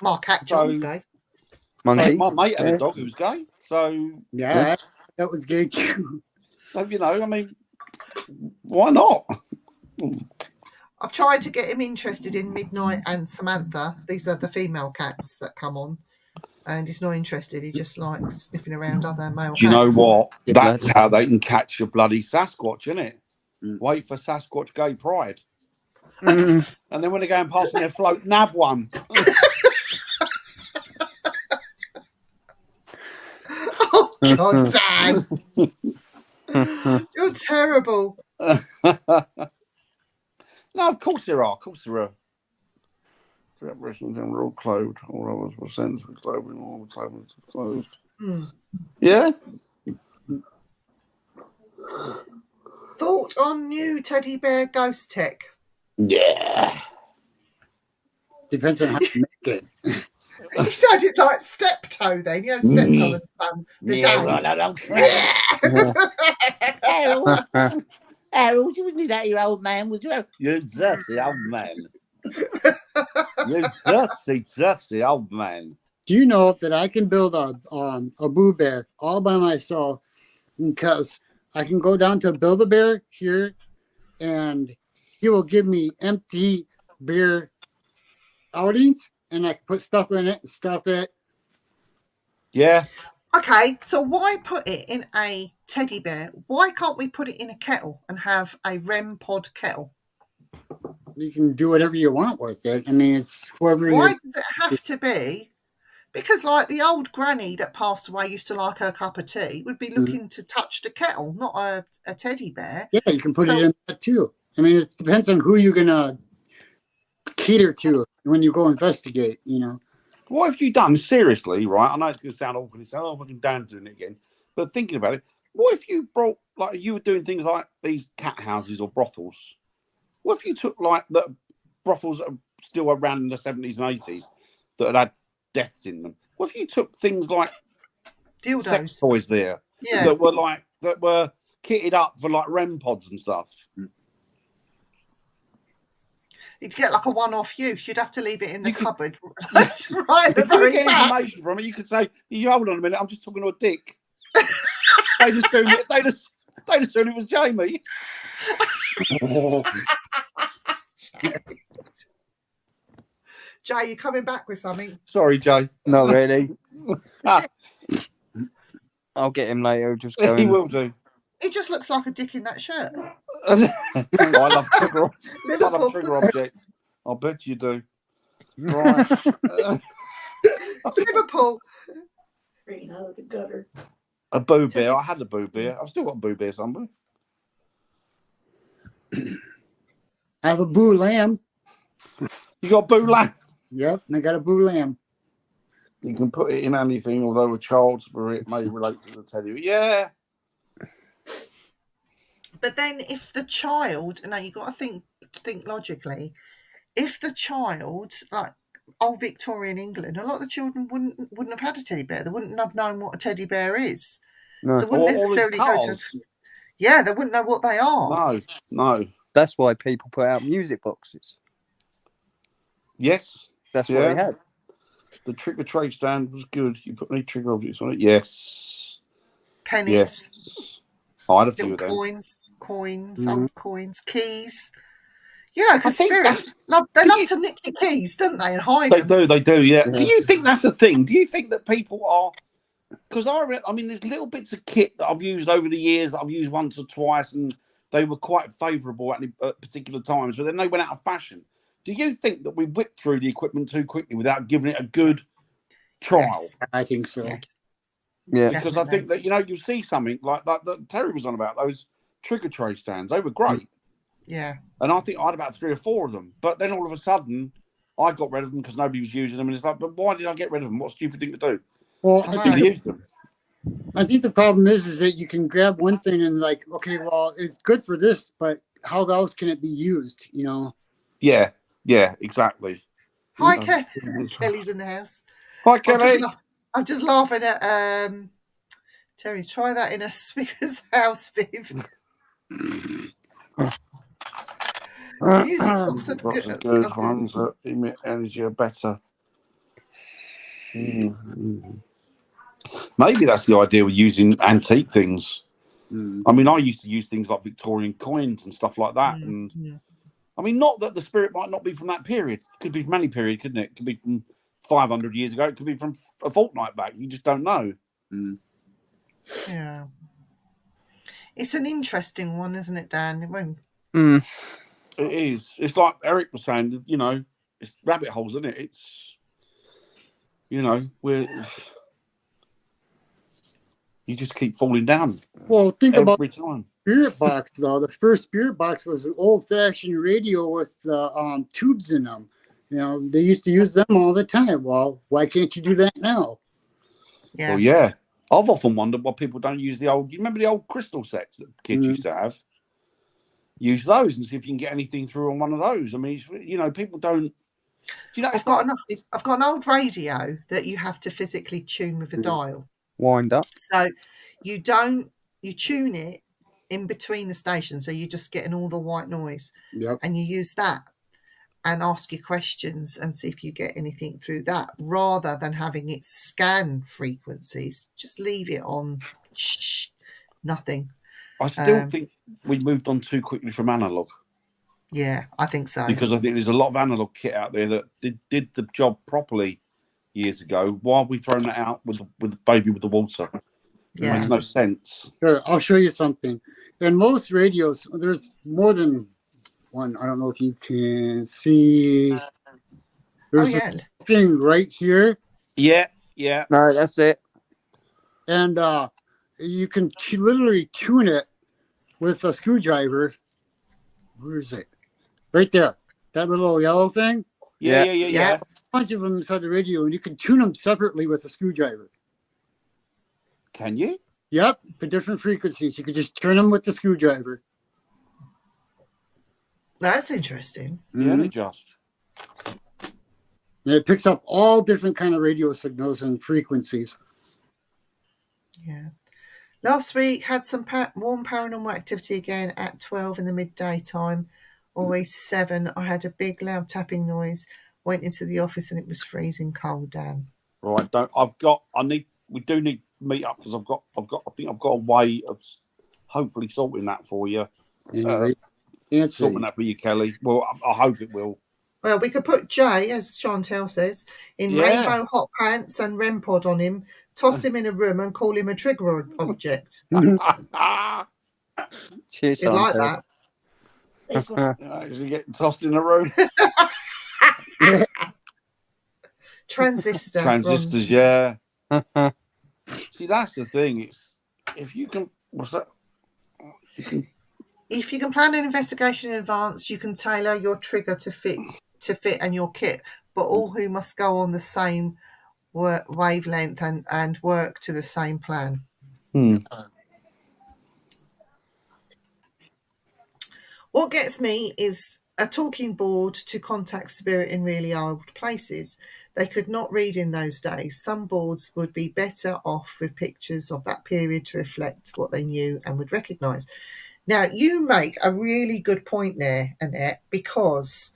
My cat John's So- gay. Monkey. My mate had Yeah. a dog who was gay. So, Yeah, that was gay too. so you know, I mean, why not? I've tried to get him interested in Midnight and Samantha. These are the female cats that come on. And he's not interested. He just likes sniffing around other male Do you know cats. what? Yeah, That's bloody. how they can catch your bloody Sasquatch, isn't it? Mm. Wait for Sasquatch gay pride. Mm. And then when they're going past on their float, nab one. Oh, God, Dan. You're terrible. No, of course there are. Of course there are. Three apparitions and we're all clothed. All of us were sentenced with clothing. All the clothing was clothed. Hmm. Yeah? Thought on new teddy bear ghost tech? Yeah. Depends on how you make it. He sounded like Steptoe then. You know, Steptoe and Son. The Yeah, dad. well, I don't Yeah. Harold, you wouldn't do that, you old man, would you? You dirty old man. You dirty old man. Do you know that I can build a Boo Bear all by myself because I can go down to Build-A-Bear here and he will give me empty beer outings and I can put stuff in it and stuff it. Yeah. Okay, so why put it in a teddy bear? Why can't we put it in a kettle and have a REM pod kettle? You can do whatever you want with it. I mean, it's whoever Why you. does it have to be? Because, like, the old granny that passed away used to like her cup of tea would be looking to touch the kettle, not a teddy bear. Yeah, you can put So- it in that too. I mean, it depends on who you're gonna cater to when you go investigate. You know. What have you done? Seriously, right? I know it's going to sound awkward. It's oh, fucking Dan's doing it again. But thinking about it, what if you brought, like, you were doing things like these cat houses or brothels? What if you took, like, the brothels that are still around in the 70s and 80s that had deaths in them? What if you took things like sex Dildos. toys there Yeah. that were kitted up for, like, REM pods and stuff? You'd get like a one-off use. You'd have to leave it in the You could- cupboard. Right at the If you very get back. information from it, you could say, "You hold on a minute, I'm just talking to a dick." They'd assume it was Jamie. Jay, you coming back with something? Sorry, Jay. Not really. Ah, I'll get him later. Just he going. will do. It just looks like a dick in that shirt. I love trigger. I love Liverpool. trigger objects. I bet you do. Right. Liverpool. Straight out of the gutter. A boo bear. I had a boo bear. I've still got a boo bear somewhere. I have a Boo Lamb. You got a boo lamb. Yep, I got a Boo Lamb. You can put it in anything, although a child's spirit may relate to the teddy. Yeah. But then if the child, now you got to think logically, if the child, like old Victorian England, a lot of the children wouldn't have had a teddy bear. They wouldn't have known what a teddy bear is. No. So they wouldn't Or his necessarily go to. cars. Yeah, they wouldn't know what they are. No. That's why people put out music boxes. Yes. That's Yeah. what they had. The trick or trade stand was good. You put any trigger objects on it? Yes. Pennies, Yes. I had a few little of them. coins, Mhm. old coins, keys. You know, because I think spirits they love to nick your keys, don't they, and hide them. They do, yeah. Yeah. Do you think that's the thing? Do you think that people are? Because I mean, there's little bits of kit that I've used over the years that I've used once or twice, and they were quite favourable at particular times, but then they went out of fashion. Do you think that we whipped through the equipment too quickly without giving it a good trial? Yes. I think so. Yeah. Yeah. Because I think that, you see something like that Terry was on about, those trigger tray stands. They were great. Yeah. And I think I had about 3 or 4 of them. But then all of a sudden, I got rid of them because nobody was using them. And it's like, but why did I get rid of them? What a stupid thing to do. Well, I I know. think Did you use them? I think the problem is that you can grab one thing and like, okay, well, it's good for this, but how else can it be used? You know? Yeah, exactly. Hi, So, Ken. Kelly's in the house. hi, Kelly. I'm just laughing at Terry. Try that in a speaker's house, Viv. Music box are Lots good. of good ones that emit energy are better. Maybe that's the idea with using antique things. I mean, I used to use things like Victorian coins and stuff like that. And I mean, not that the spirit might not be from that period. It could be from any period, couldn't it? It could be from 500 years ago. It could be from a fortnight back. You just don't know. Yeah. It's an interesting one, isn't it, Dan? It won't. It is. It's like Eric was saying, you know, it's rabbit holes, isn't it? It's, you know, you just keep falling down. Well, think every about time. Spirit box, though. The first Spirit box was an old-fashioned radio with the tubes in them. You know, they used to use them all the time. Well, why can't you do that now? Yeah. Well, yeah. I've often wondered why people don't use the old. You remember the old crystal sets that kids used to have? Use those and see if you can get anything through on one of those. I mean, you know, people don't. You know, I've got an old radio that you have to physically tune with a dial. Wind up. So you tune it in between the stations, so you're just getting all the white noise. Yep. And you use that and ask your questions and see if you get anything through that, rather than having it scan frequencies. Just leave it on nothing. I still think we moved on too quickly from analog. Yeah, I think so. Because I think there's a lot of analog kit out there that did the job properly years ago. Why have we thrown that out with the baby with the water? It makes no sense. Sure, I'll show you something. In most radios, there's more than one. I don't know if you can see. There's a thing right here. Yeah. No, that's it. And you can literally tune it with a screwdriver. Where is it? Right there. That little yellow thing. Yeah. A bunch of them inside the radio, and you can tune them separately with a screwdriver. Can you? Yep, for different frequencies. You can just turn them with the screwdriver. That's interesting. Yeah, they just. And it picks up all different kind of radio signals and frequencies. Yeah. Last week had some warm paranormal activity again at 12 in the midday time. Always 7. I had a big loud tapping noise. Went into the office and it was freezing cold, Dan. Right. We do need to meet up because I think I've got a way of hopefully sorting that for you. Sorting that for you, Kelly. Well, I hope it will. Well, we could put Jay, as Chantel says, in rainbow hot pants and REM pod on him, toss him in a room and call him a trigger object. Cheers, You'd like that. Actually getting tossed in a room. Transistors, yeah. See, that's the thing. It's if you can. What's that? If you can plan an investigation in advance, you can tailor your trigger to fit and your kit, but all who must go on the same wavelength and work to the same plan. What gets me is a talking board to contact spirit in really old places. They could not read in those days. Some boards would be better off with pictures of that period to reflect what they knew and would recognise. Now, you make a really good point there, Annette, because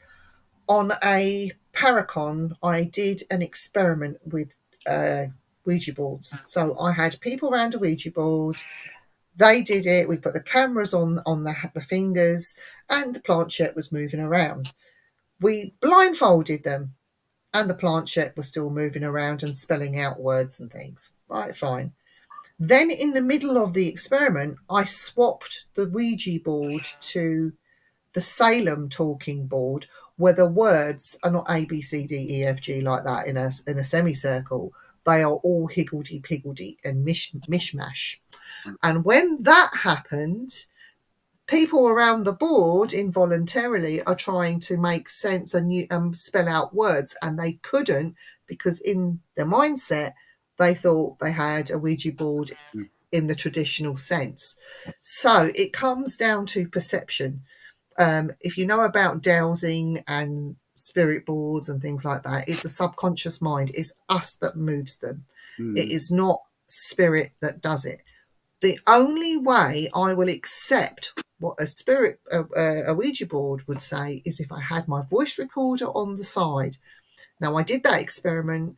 on a Paracon, I did an experiment with Ouija boards. So I had people around a Ouija board. They did it. We put the cameras on the fingers, and the planchette was moving around. We blindfolded them, and the planchette was still moving around and spelling out words and things. Right, fine. Then in the middle of the experiment, I swapped the Ouija board to the Salem talking board, where the words are not A, B, C, D, E, F, G like that in a semicircle. They are all higgledy-piggledy and mishmash. And when that happened, people around the board involuntarily are trying to make sense and spell out words, and they couldn't, because in their mindset, they thought they had a Ouija board in the traditional sense. So it comes down to perception. If you know about dowsing and spirit boards and things like that, it's the subconscious mind. It's us that moves them. It is not spirit that does it. The only way I will accept what a Ouija board would say is if I had my voice recorder on the side. Now, I did that experiment.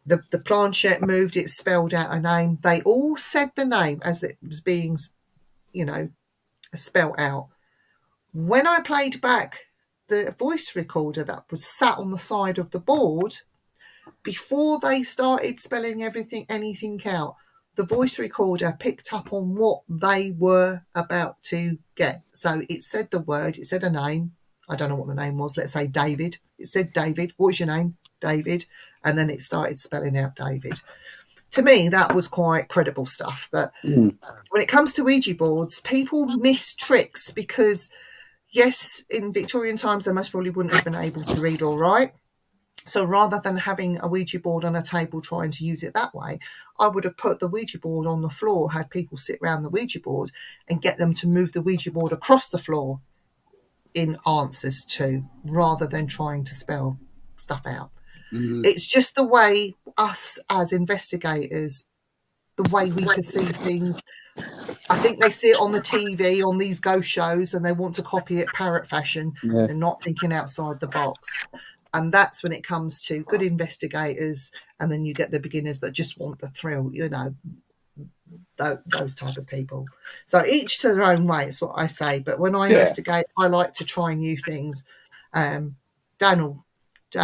The planchette moved, it spelled out a name. They all said the name as it was being, spelled out. When I played back the voice recorder that was sat on the side of the board, before they started spelling anything out, the voice recorder picked up on what they were about to get. So it said the word, it said a name. I don't know what the name was. Let's say David. It said David. What's your name? David. And then it started spelling out David. To me, that was quite credible stuff. But when it comes to Ouija boards, people miss tricks because, yes, in Victorian times, they most probably wouldn't have been able to read or write. So rather than having a Ouija board on a table trying to use it that way, I would have put the Ouija board on the floor, had people sit around the Ouija board and get them to move the Ouija board across the floor in answers to, rather than trying to spell stuff out. It's just the way us as investigators, the way we perceive things. I think they see it on the TV, on these ghost shows, and they want to copy it parrot fashion. Yeah. They're not thinking outside the box. And that's when it comes to good investigators, and then you get the beginners that just want the thrill, those type of people. So each to their own way, it's what I say. But when I investigate, I like to try new things. Dan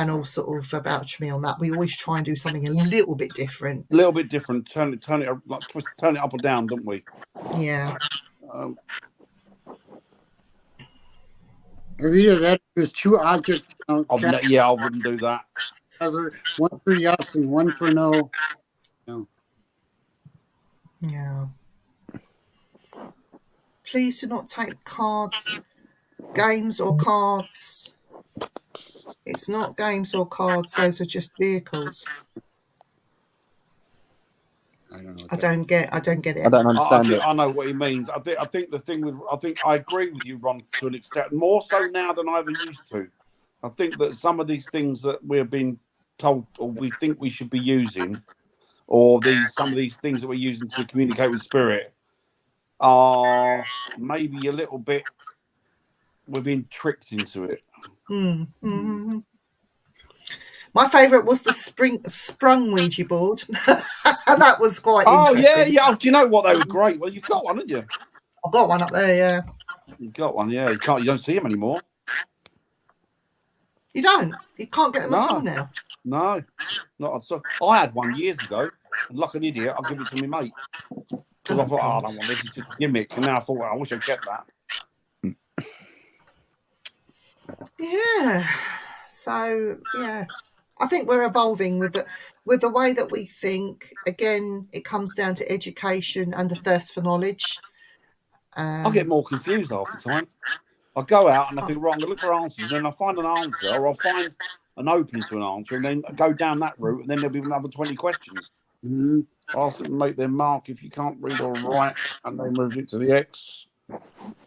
will sort of vouch for me on that. We always try and do something a little bit different. A little bit different. Turn it turn it up or down, don't we? Yeah. Or either that, there's two objects. I wouldn't do that. One for yes and one for no. Yeah. Please do not take cards, games or cards. It's not games or cards. Those are just vehicles. I don't know. I don't get it. I don't understand it. I know what he means. I think the thing with I agree with you, Ron, to an extent, more so now than I ever used to. I think that some of these things that we're being told or we think we should be using, or some of these things that we're using to communicate with spirit, are maybe a little bit, we're being tricked into it. Mm-hmm. My favourite was the sprung Ouija board. That was quite interesting. Yeah. Do you know what? They were great. Well, you've got one, haven't you? I've got one up there, yeah. You've got one, yeah. You don't see them anymore. You don't? You can't get them at all now? No, not at all. I had one years ago, and like an idiot, I'll give it to my mate. Because I thought, I don't want this, it's just a gimmick. And now I thought, I wish I'd kept that. Yeah. So, yeah. I think we're evolving with the way that we think. Again, it comes down to education and the thirst for knowledge. I get more confused half the time. I go out and I think, right, I'm going to look for answers, and then I find an answer, or I'll find an opening to an answer, and then I go down that route, and then there'll be another 20 questions. Ask them to make their mark if you can't read or write, and they moved it to the X.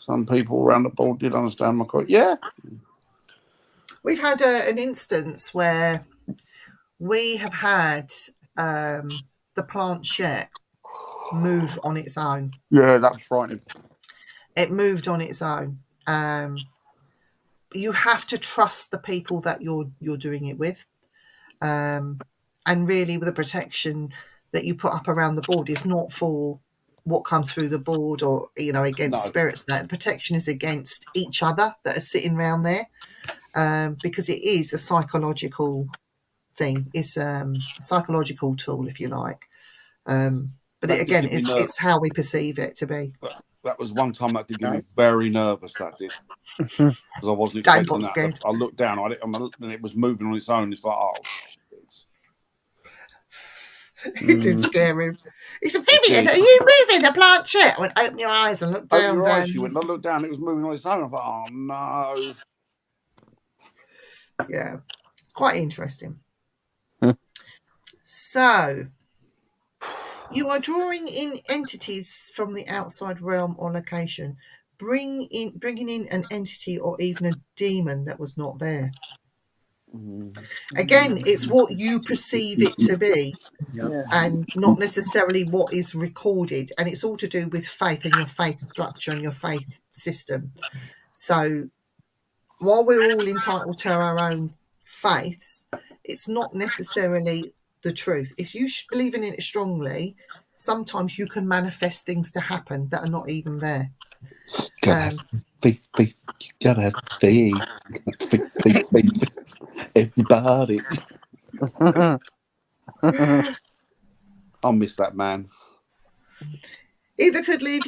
Some people around the board did understand my question. Yeah. We've had an instance where we have had the planchette move on its own. Yeah, that was frightening. It moved on its own. You have to trust the people that you're doing it with, and really, with the protection that you put up around the board is not for what comes through the board or against spirits. That the protection is against each other that are sitting around there, because it is a psychological thing. It's a psychological tool, if you like. But it's how we perceive it to be. That was one time that did get me very nervous. That did, because I wasn't expecting that. Scared. I looked down at it and it was moving on its own. It's like, oh shit! It did scare him. He said, "Vivian, are you moving the planchette?" I went, "Open your eyes and look down." She went, "I looked down. It was moving on its own." I thought, "Oh no!" Yeah, it's quite interesting. So, You are drawing in entities from the outside realm or location, bringing in an entity or even a demon that was not there. Again, it's what you perceive it to be, Yep. and not necessarily what is recorded. And it's all to do with faith and your faith structure and your faith system. So while we're all entitled to our own faiths, it's not necessarily the truth. If you believe in it strongly, sometimes you can manifest things to happen that are not even there. Gotta have faith. You gotta have faith. Faith. Everybody. I'll miss that man. Either could leave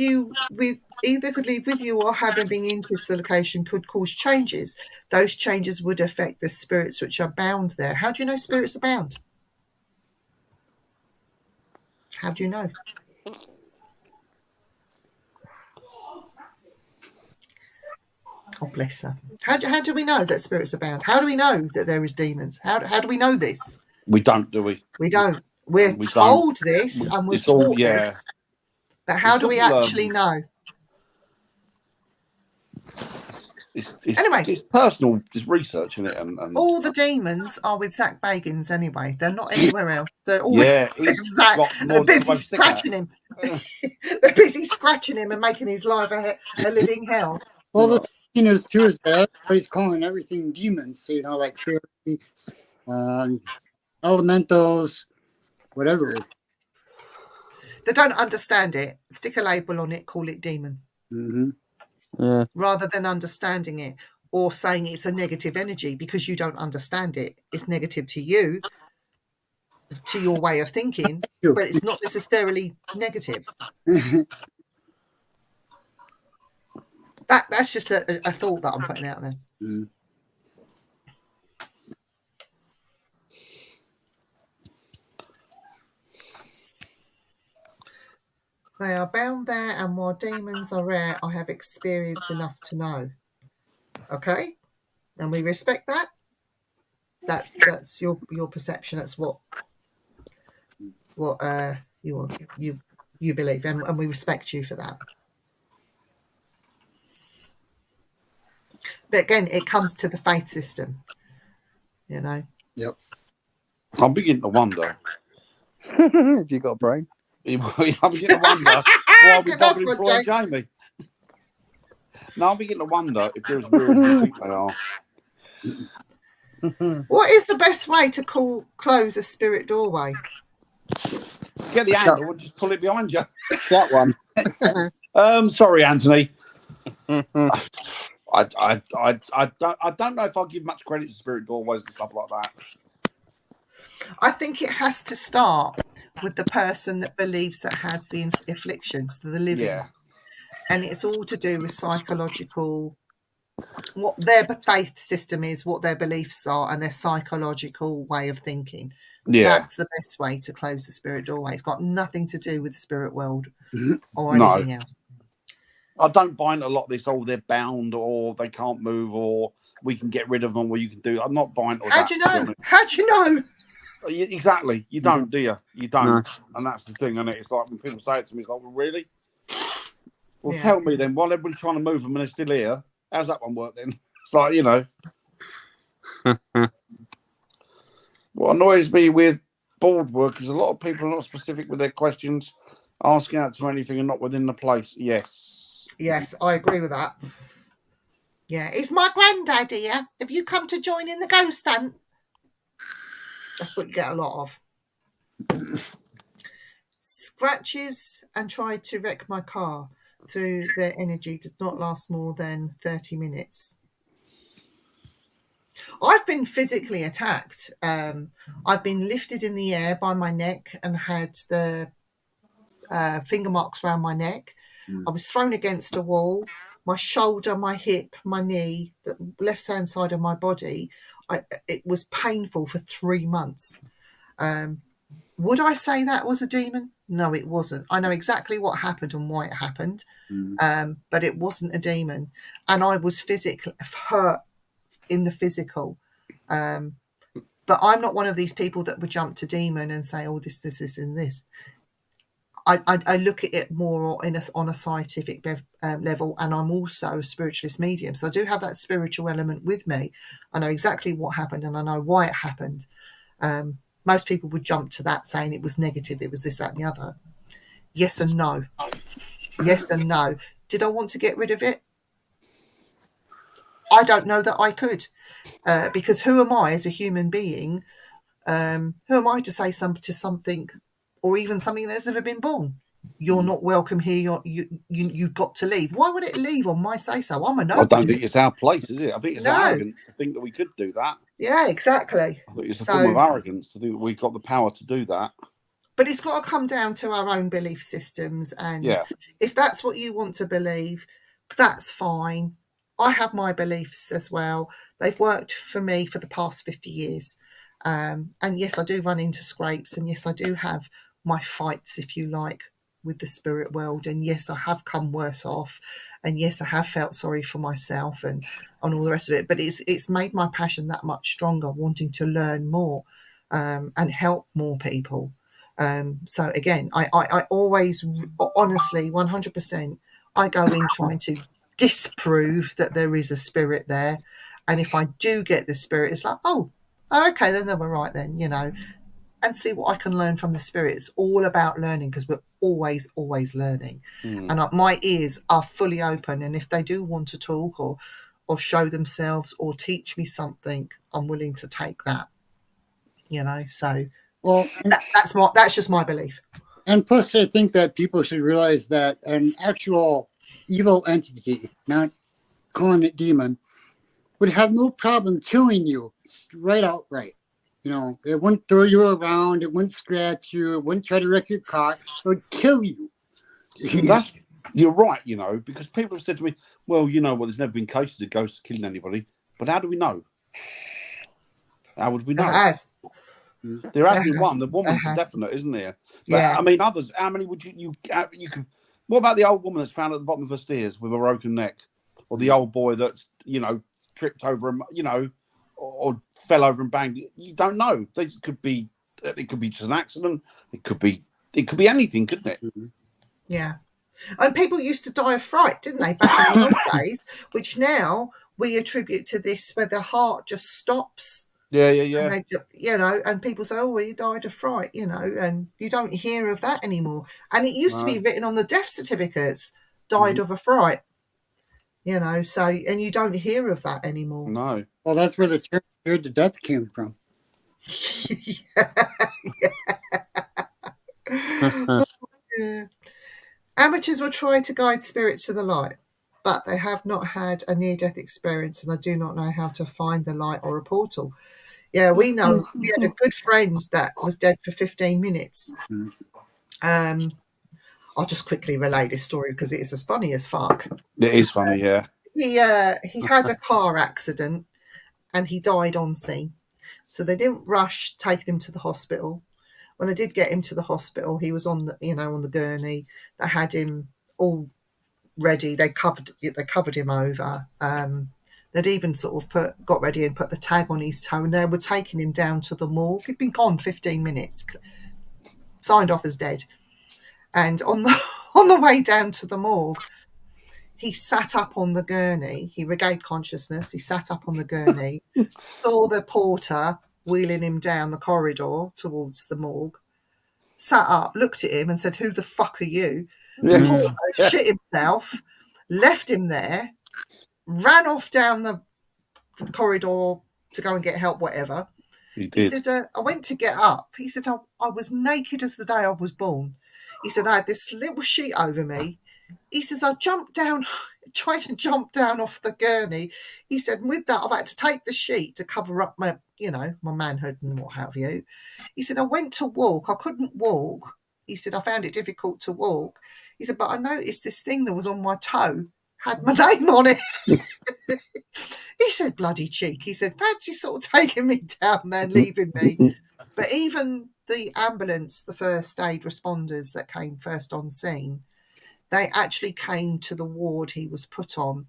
with you, or having been into this location could cause changes. Those changes would affect the spirits which are bound there. How do you know spirits are bound? How do you know? Oh, bless her. How do we know that spirits are bound? How do we know that there is demons? How do we know this? We don't, do we? We don't. We're We told this and we're It's all, taught this. But how It's do we all, actually know? Anyway. It's personal, just researching it. And all the demons are with Zach Bagans anyway. They're not anywhere else. They're all yeah, with he's Zach. got And more they're than busy one stick out. scratching him. They're busy scratching him and making his life a living hell. Well, the thing is, too, is that everybody's calling everything demons, so, like fairies, elementals, whatever. They don't understand it. Stick a label on it, call it demon. Mm-hmm. Yeah. Rather than understanding it or saying it's a negative energy because you don't understand it. It's negative to you, to your way of thinking, but it's not necessarily negative. That's just a thought that I'm putting out there. Mm. They are bound there, and while demons are rare, I have experience enough to know. Okay, and we respect that. That's your perception. That's what you believe, and we respect you for that. But again, it comes to the faith system, you know. Yep. I'm beginning to wonder. Have you got a brain? I'm beginning to wonder why we probably employ Jamie. No, I'm beginning to wonder if they're as real as we think they are. What is the best way to close a spirit doorway? Get the handle and just pull it behind you. That one. Sorry, Anthony. I don't know if I'll give much credit to spirit doorways and stuff like that. I think it has to start with the person that believes that has the afflictions, the living. Yeah. And it's all to do with psychological, what their faith system is, what their beliefs are, and their psychological way of thinking. Yeah. That's the best way to close the spirit doorway. It's got nothing to do with the spirit world or anything else. I don't buy into a lot of this, they're bound or they can't move or we can get rid of them or you can do. I'm not buying into that. How do you know? How do you know? Exactly. You don't, do you? You don't. No. And that's the thing, isn't it? It's like when people say it to me, it's like, well, really? Well, tell me then, while everybody's trying to move them and they're still here, how's that one work then? It's like, you know. What annoys me with board work is a lot of people are not specific with their questions, asking out to anything and not within the place. Yes. Yes, I agree with that. Yeah, it's my granddad here. Have you come to join in the ghost hunt? That's what you get a lot of. Scratches and tried to wreck my car through their energy did not last more than 30 minutes. I've been physically attacked. I've been lifted in the air by my neck and had the finger marks around my neck. I was thrown against a wall. My shoulder, my hip, my knee, the left-hand side of my body, it was painful for 3 months. Would I say that was a demon? No, it wasn't. I know exactly what happened and why it happened, but it wasn't a demon. And I was physically hurt in the physical. But I'm not one of these people that would jump to demon and say, oh, this, and this. I look at it more on a scientific level, and I'm also a spiritualist medium. So I do have that spiritual element with me. I know exactly what happened and I know why it happened. Most people would jump to that saying it was negative, it was this, that, and the other. Yes and no. Yes and no. Did I want to get rid of it? I don't know that I could, because who am I as a human being? Who am I to say to something, or even something that's never been born? You're not welcome here. You've got to leave. Why would it leave on my say so? I'm a no. I don't think it's our place, is it? I think it's No. arrogant to think that we could do that. Yeah, exactly. I think it's a form of arrogance to think that we've got the power to do that. But it's got to come down to our own belief systems. And if that's what you want to believe, that's fine. I have my beliefs as well. They've worked for me for the past 50 years. And yes, I do run into scrapes. And yes, I do have my fights, if you like, with the spirit world. And yes, I have come worse off. And yes, I have felt sorry for myself and all the rest of it. But it's made my passion that much stronger, wanting to learn more and help more people. So again, I always, honestly, 100%, I go in trying to disprove that there is a spirit there. And if I do get the spirit, it's like, oh, okay, then we're right then, and see what I can learn from the spirit. It's all about learning, because we're always learning. And my ears are fully open. And if they do want to talk or show themselves or teach me something, I'm willing to take that, so. Well, that's just my belief. And plus, I think that people should realize that an actual evil entity, not calling it demon, would have no problem killing you right outright. It wouldn't throw you around, it wouldn't scratch you, it wouldn't try to wreck your car, it would kill you. You're right, because people have said to me, well, there's never been cases of ghosts killing anybody, but how do we know? How would we know? There has been one. The woman's definite, isn't there? But, yeah. I mean, others. How many would you could? What about the old woman that's found at the bottom of the stairs with a broken neck, or the old boy that's tripped over him, or fell over and banged? You don't know. It could be just an accident. It could be anything, couldn't it? Yeah. And people used to die of fright, didn't they, back in the old days? Which now we attribute to this, where the heart just stops. Yeah. And and people say, oh, well, you died of fright, and you don't hear of that anymore. And it used to be written on the death certificates, died of a fright, so, and you don't hear of that anymore. No. Well, that's where the term scared to death came from. Yeah. Amateurs will try to guide spirits to the light, but they have not had a near-death experience, and I do not know how to find the light or a portal. Yeah, we know. We had a good friend that was dead for 15 minutes. I'll just quickly relate this story because it is as funny as fuck. It is funny, yeah. He had a car accident and he died on scene. So they didn't rush taking him to the hospital. When they did get him to the hospital, he was on the gurney. They had him all ready. They covered him over. They'd even sort of got ready and put the tag on his toe, and they were taking him down to the morgue. He'd been gone 15 minutes, signed off as dead. And on the way down to the morgue, he sat up on the gurney. He regained consciousness. He sat up on the gurney, saw the porter wheeling him down the corridor towards the morgue, sat up, looked at him and said, "Who the fuck are you?" The porter shit himself, left him there, ran off down the corridor to go and get help, whatever. He said, I went to get up. He said, I was naked as the day I was born. He said, I had this little sheet over me. He says, I jumped down, tried to jump down off the gurney. He said, with that, I've had to take the sheet to cover up my, my manhood and what have you. He said, I went to walk. I couldn't walk. He said, I found it difficult to walk. He said, but I noticed this thing that was on my toe had my name on it. He said, bloody cheek. He said, fancy sort of taking me down there and leaving me. But even the ambulance, the first aid responders that came first on scene, they actually came to the ward he was put on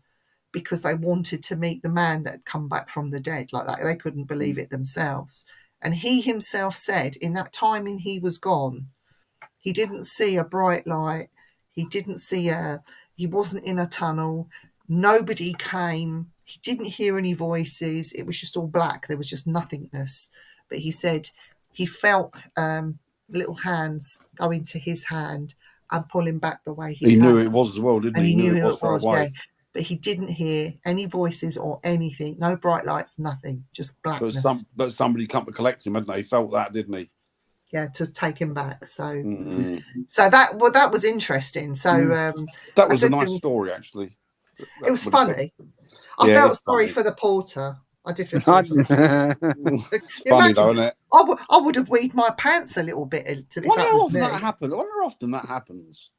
because they wanted to meet the man that had come back from the dead like that. They couldn't believe it themselves. And he himself said in that timing he was gone, He didn't see a bright light. He didn't see he wasn't in a tunnel. Nobody came. He didn't hear any voices. It was just all black. There was just nothingness. But he said he felt little hands go into his hand and pull him back the way He had. knew it was as well, didn't And he? he knew it was straight away. yeah. But he didn't hear any voices or anything. No bright lights, nothing. Just blackness. But somebody come to collect him, hadn't they? He felt that, didn't he? Yeah, to take him back. So Mm. so that was interesting. So that was a nice story, actually. It was funny. I felt sorry for the porter. I did feel sorry for the porter. It's funny though, isn't it? I would have weed my pants a little bit if that was me. I wonder how often that happens.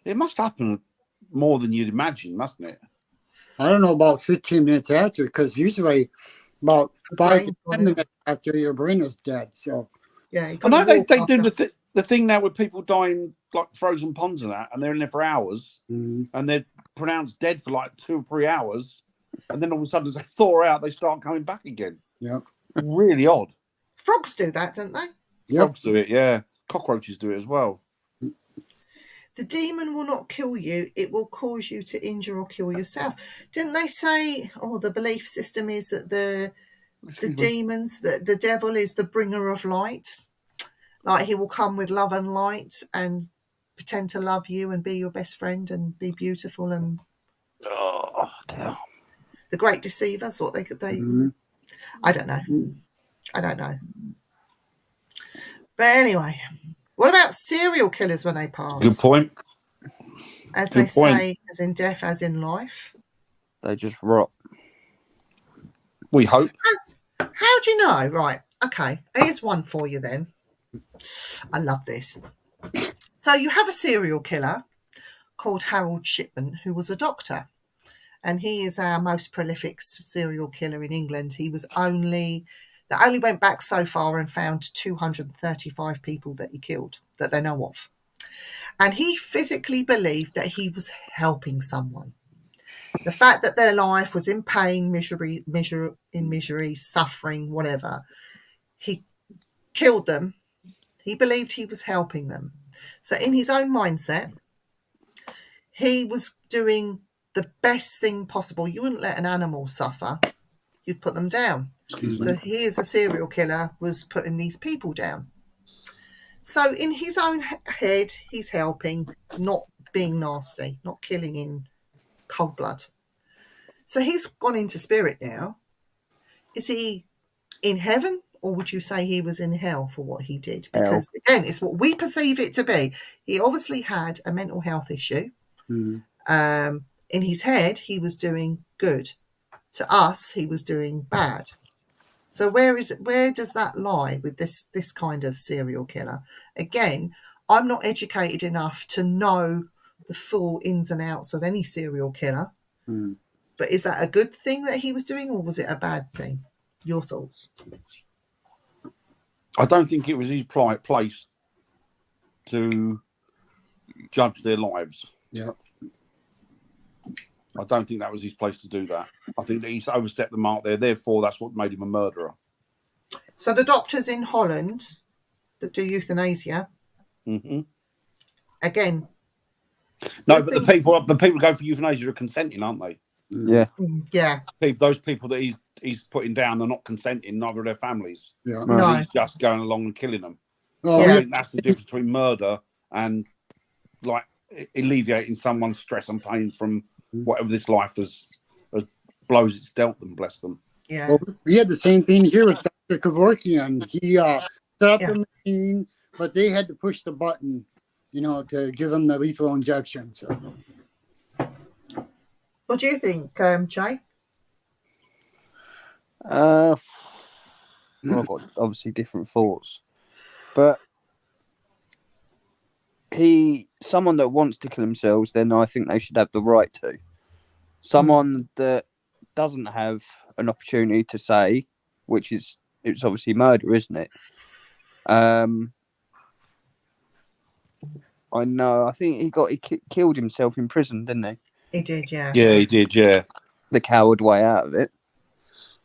It must happen more than you'd imagine, mustn't it? I don't know about 15 minutes after, because usually about 5 to 10 minutes after your brain is dead. So yeah, I know they do the thing now with people dying like frozen ponds and that, and they're in there for hours, and they're pronounced dead for like 2 or 3 hours, and then all of a sudden as they thaw out, they start coming back again. Yeah, really odd. Frogs do that, don't they? Frogs do it, yeah. Cockroaches do it as well. The demon will not kill you; it will cause you to injure or kill yourself. Didn't they say? Oh, the belief system is that the demons, the devil is the bringer of light. Like he will come with love and light and pretend to love you and be your best friend and be beautiful and dear. The great deceiver. That's what they I don't know. But anyway, what about serial killers when they pass? Good point. As they say, as in death, as in life. They just rot. We hope. How do you know? Right. Okay. Here's one for you then. I love this. So you have a serial killer called Harold Shipman, who was a doctor. And he is our most prolific serial killer in England. They only went back so far and found 235 people that he killed, that they know of. And he physically believed that he was helping someone. The fact that their life was in pain, misery, suffering, whatever, he killed them. He believed he was helping them. So in his own mindset, he was doing the best thing possible. You wouldn't let an animal suffer. You'd put them down. So he, as a serial killer, was putting these people down. So in his own head, he's helping, not being nasty, not killing in cold blood. So he's gone into spirit now. Is he in heaven, or would you say he was in hell for what he did? Because again, it's what we perceive it to be. He obviously had a mental health issue. In his head, he was doing good. To us, he was doing bad. So where does that lie with this kind of serial killer? Again, I'm not educated enough to know the full ins and outs of any serial killer. But is that a good thing that he was doing, or was it a bad thing? Your thoughts? I don't think it was his place to judge their lives. Yeah. I don't think that was his place to do that. I think that he's overstepped the mark there. Therefore, that's what made him a murderer. So the doctors in Holland that do euthanasia, again. No, but the people who go for euthanasia are consenting, aren't they? Yeah. Yeah. Those people that he's putting down are not consenting, neither are their families. Yeah. No. He's just going along and killing them. Oh, I think that's the difference between murder and like alleviating someone's stress and pain from whatever this life has blows it's dealt them, bless them. Yeah. Well, we had the same thing here with Dr. Kevorkian. He set up the machine, but they had to push the button, to give him the lethal injection. So, what do you think, Jay? Well, I've got obviously different thoughts, but someone that wants to kill themselves, then I think they should have the right to. Someone that doesn't have an opportunity to say, it's obviously murder, isn't it? I know. I think he killed himself in prison, didn't he? He did, yeah. Yeah, he did, yeah. The coward way out of it.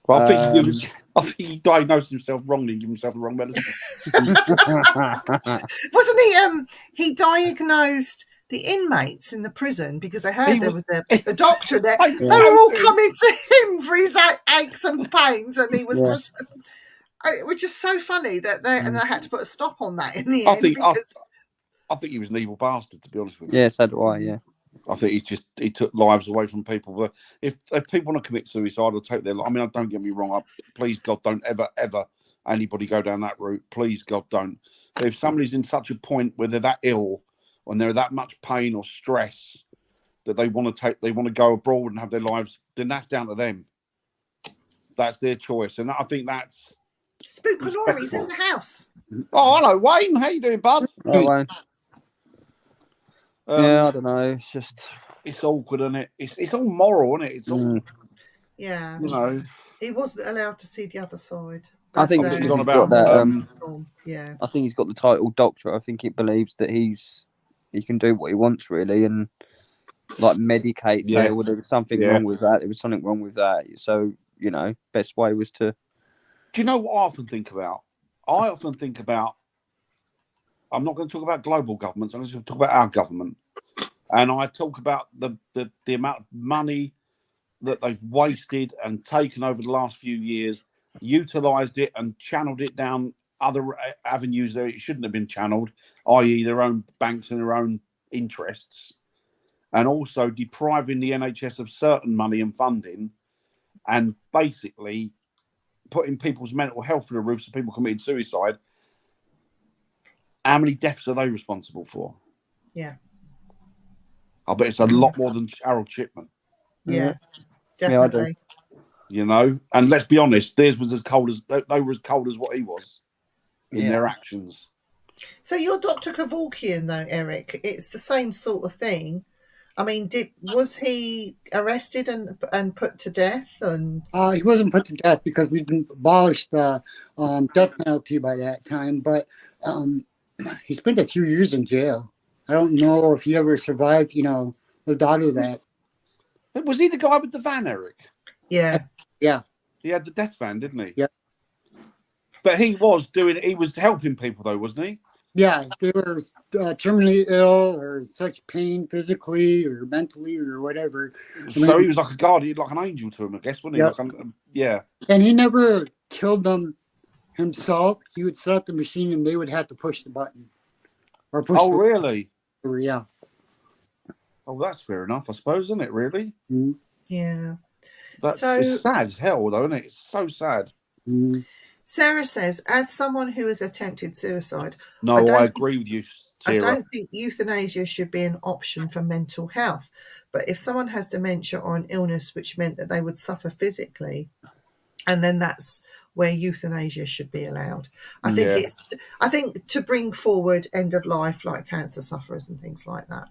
Well, I think I think he diagnosed himself wrongly and gave himself the wrong medicine. Wasn't he? He diagnosed the inmates in the prison because they heard there was a doctor there. I They know were all too. coming to him for his aches and pains, and he was. It was just so funny that they had to put a stop on that in the end. I think he was an evil bastard, to be honest with you. Yeah, so do I. Yeah. I think he took lives away from people. But if people want to commit suicide or take their life, I mean, don't get me wrong. Please God, don't ever anybody go down that route. Please God, don't. But if somebody's in such a point where they're that ill, when they're that much pain or stress that they want to go abroad and have their lives, then that's down to them. That's their choice, and I think that's. Spookalori's in the house. Oh, hello, Wayne. How you doing, bud? Oh, Wayne. Yeah, I don't know. It's just it's awkward, isn't it? It's all moral, isn't it? It's all yeah. You know, he wasn't allowed to see the other side. I think he's he's on got about that. Yeah, I think he's got the title doctor. I think he believes that he can do what he wants, really, and like medicate. Say, well, there was something wrong with that. There was something wrong with that. So best way was to. Do you know what I often think about? I often think about. I'm not going to talk about global governments. I'm just going to talk about our government, and I talk about the amount of money that they've wasted and taken over the last few years, utilised it and channeled it down other avenues that it shouldn't have been channeled, i.e. their own banks and their own interests, and also depriving the NHS of certain money and funding, and basically putting people's mental health through the roof so people committed suicide. How many deaths are they responsible for? Yeah. I bet it's a lot more than Harold Shipman. Yeah, definitely. And let's be honest, theirs was as cold as they were as cold as what he was in their actions. So you're Dr. Kevorkian, though, Eric. It's the same sort of thing. I mean, was he arrested and put to death? And he wasn't put to death because we'd abolished the death penalty by that time, but he spent a few years in jail. I don't know if he ever survived, lived out of that. Was he the guy with the van, Eric? Yeah. Yeah. He had the death van, didn't he? Yeah. But he was helping people, though, wasn't he? Yeah, they were terminally ill or such pain physically or mentally or whatever. So he was like a guardian, like an angel to him, I guess, wasn't he? Yep. And he never killed them himself. He would set up the machine and they would have to push the button. Or push really? Yeah. Oh, that's fair enough, I suppose, isn't it, really? Mm-hmm. Yeah. It's sad as hell, though, isn't it? It's so sad. Mm-hmm. Sarah says, as someone who has attempted suicide... No, I agree with you, Sarah. I don't think euthanasia should be an option for mental health. But if someone has dementia or an illness which meant that they would suffer physically, and then that's where euthanasia should be allowed. I think to bring forward end of life like cancer sufferers and things like that,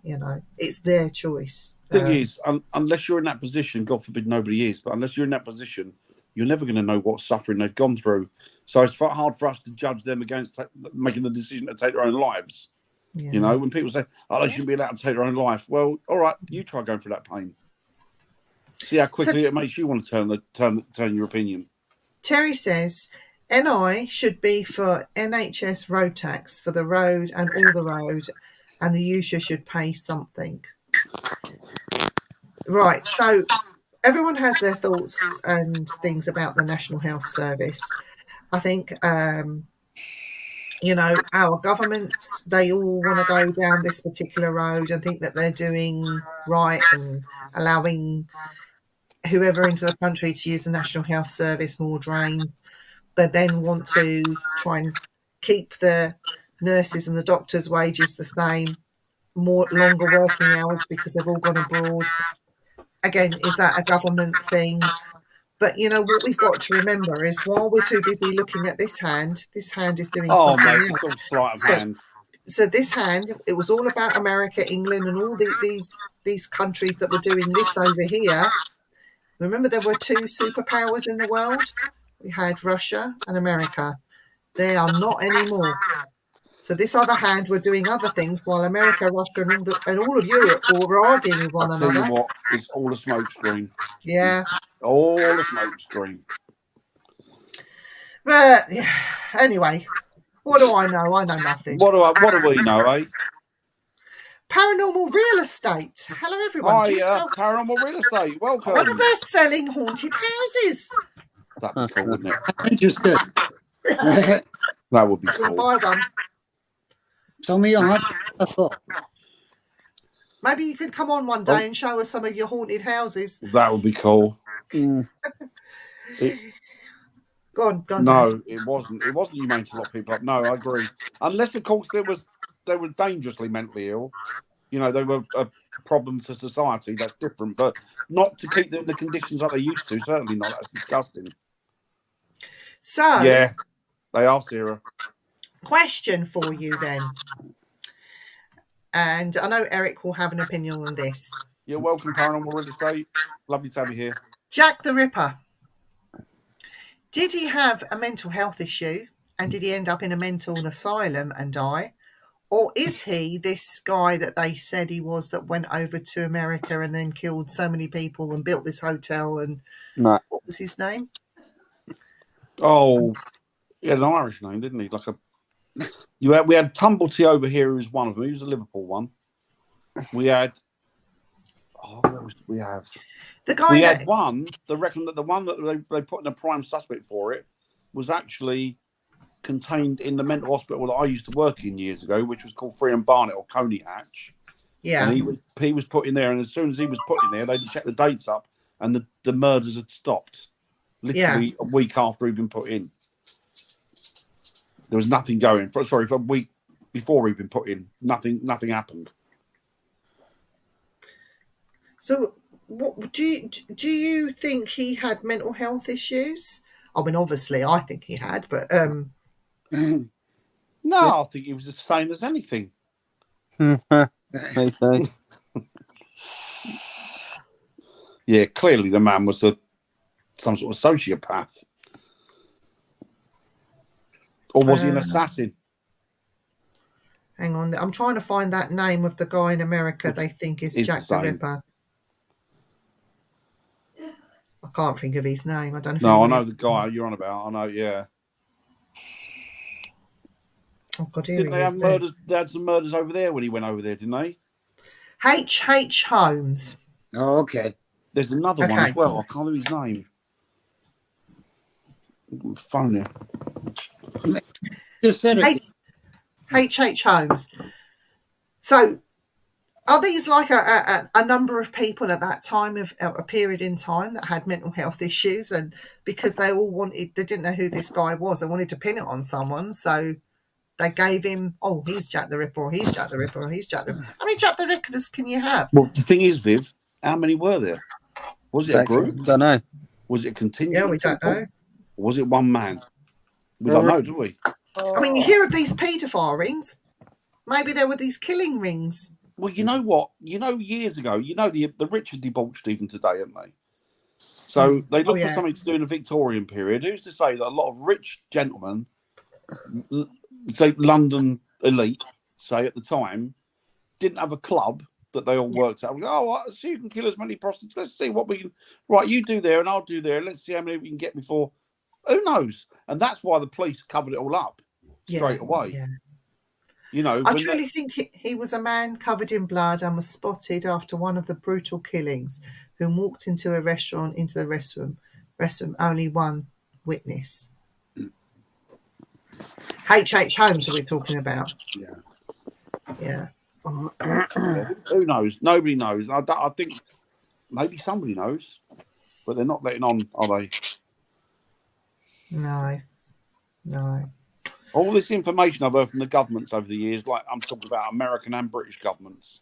it's their choice. The thing is, unless you're in that position, God forbid nobody is, but unless you're in that position, you're never going to know what suffering they've gone through. So it's hard for us to judge them against making the decision to take their own lives. Yeah. When people say, they shouldn't be allowed to take their own life. Well, all right, you try going through that pain. See how quickly it makes you want to turn your opinion. Terry says, NI should be for NHS road tax for the road and all the road, and the user should pay something. Right, so everyone has their thoughts and things about the National Health Service. I think, our governments, they all want to go down this particular road and think that they're doing right and allowing whoever into the country to use the National Health Service more drains. They then want to try and keep the nurses and the doctors' wages the same, longer working hours because they've all gone abroad. Again, is that a government thing? But what we've got to remember is while we're too busy looking at this hand is doing something else. It's all sleight of hand. So this hand, it was all about America, England, and all these countries that were doing this over here. Remember, there were two superpowers in the world. We had Russia and America. They are not anymore. So this other hand were doing other things while America, Russia, and all of Europe were arguing with one another. Tell you what, it's all a smoke screen. Yeah. All a smoke screen. But yeah, anyway, what do I know? I know nothing. What do we know, eh? Paranormal real estate. Hello, everyone. Do you Hi, sell- paranormal real estate. I wonder Welcome. if they're selling haunted houses. That'd be cool, wouldn't it? I'm interested. That would be I'm going to cool. buy one. Tell me a haunted castle. Maybe you could come on one day and show us some of your haunted houses. That would be cool. Mm. Go on, Dan. No, it wasn't. It wasn't humane to lock people up. No, I agree. Unless, of course, they were dangerously mentally ill. You know, they were a problem to society. That's different. But not to keep them in the conditions like they used to. Certainly not. That's disgusting. So, Yeah, they are, Sarah. question for you then. And I know Eric will have an opinion on this. You're welcome, paranormal real estate. Lovely to have you here. Jack the Ripper. Did he have a mental health issue and did he end up in a mental asylum and die? Or is he this guy that they said he was that went over to America and then killed so many people and built this hotel and No. what was his name? Oh, he had an Irish name, didn't he? We had Tumblety over here, who was one of them. He was a Liverpool one. We had. Oh, what else did we have? The guy We that, had one. They reckon that the one that they put in a prime suspect for it was actually contained in the mental hospital that I used to work in years ago, which was called Free and Barnet or Coney Hatch. yeah, And he was put in there, and as soon as he was put in there, they checked the dates up, and the murders had stopped. Literally a week after he'd been put in. There was nothing going. For a week before he'd been put in, nothing happened. So, what do you think he had mental health issues? I mean, obviously, I think he had, but No, I think he was the same as anything. They say. Yeah, clearly the man was some sort of sociopath. Or was he an assassin? hang on, I'm trying to find that name of the guy in America they think is It's Jack the the same. Ripper. I can't think of his name. I don't know. If No, I anyone know else- the guy you're on about. I know, yeah. Oh God, here Didn't he they is. have murders? They had some murders over there when he went over there, didn't they? H. Holmes. Oh, okay. There's another one Okay. as well. I can't remember his name. Phone here. Just said it. H. Holmes. So, are these like a number of people at that time of a period in time that had mental health issues, and because they didn't know who this guy was, they wanted to pin it on someone, so they gave him, oh, he's Jack the Ripper, or he's Jack the Ripper, or he's Jack the Ripper. How many Jack the Rippers can you have? Well, the thing is, Viv, how many were there? Was it a group? Don't know. Was it a contingent? Yeah, we don't people? know. Or was it one man? We don't know, do we? I mean, you hear of these paedophile rings. Maybe there were these killing rings. Well, you know what? You know, years ago, the rich are debauched even today, aren't they? So they look for something to do in the Victorian period. Who's to say that a lot of rich gentlemen, say London elite, say at the time, didn't have a club that they all worked out. Oh, so you can kill as many prostitutes. Let's see what we can. Right, you do there and I'll do there. Let's see how many we can get before. Who knows? And that's why the police covered it all up straight away. Yeah. You know, I truly think he was a man covered in blood and was spotted after one of the brutal killings, who walked into the restroom, only one witness. H. Holmes are we talking about? Yeah. Who knows? Nobody knows. I think maybe somebody knows, but they're not letting on, are they? No. All this information I've heard from the governments over the years, like I'm talking about American and British governments,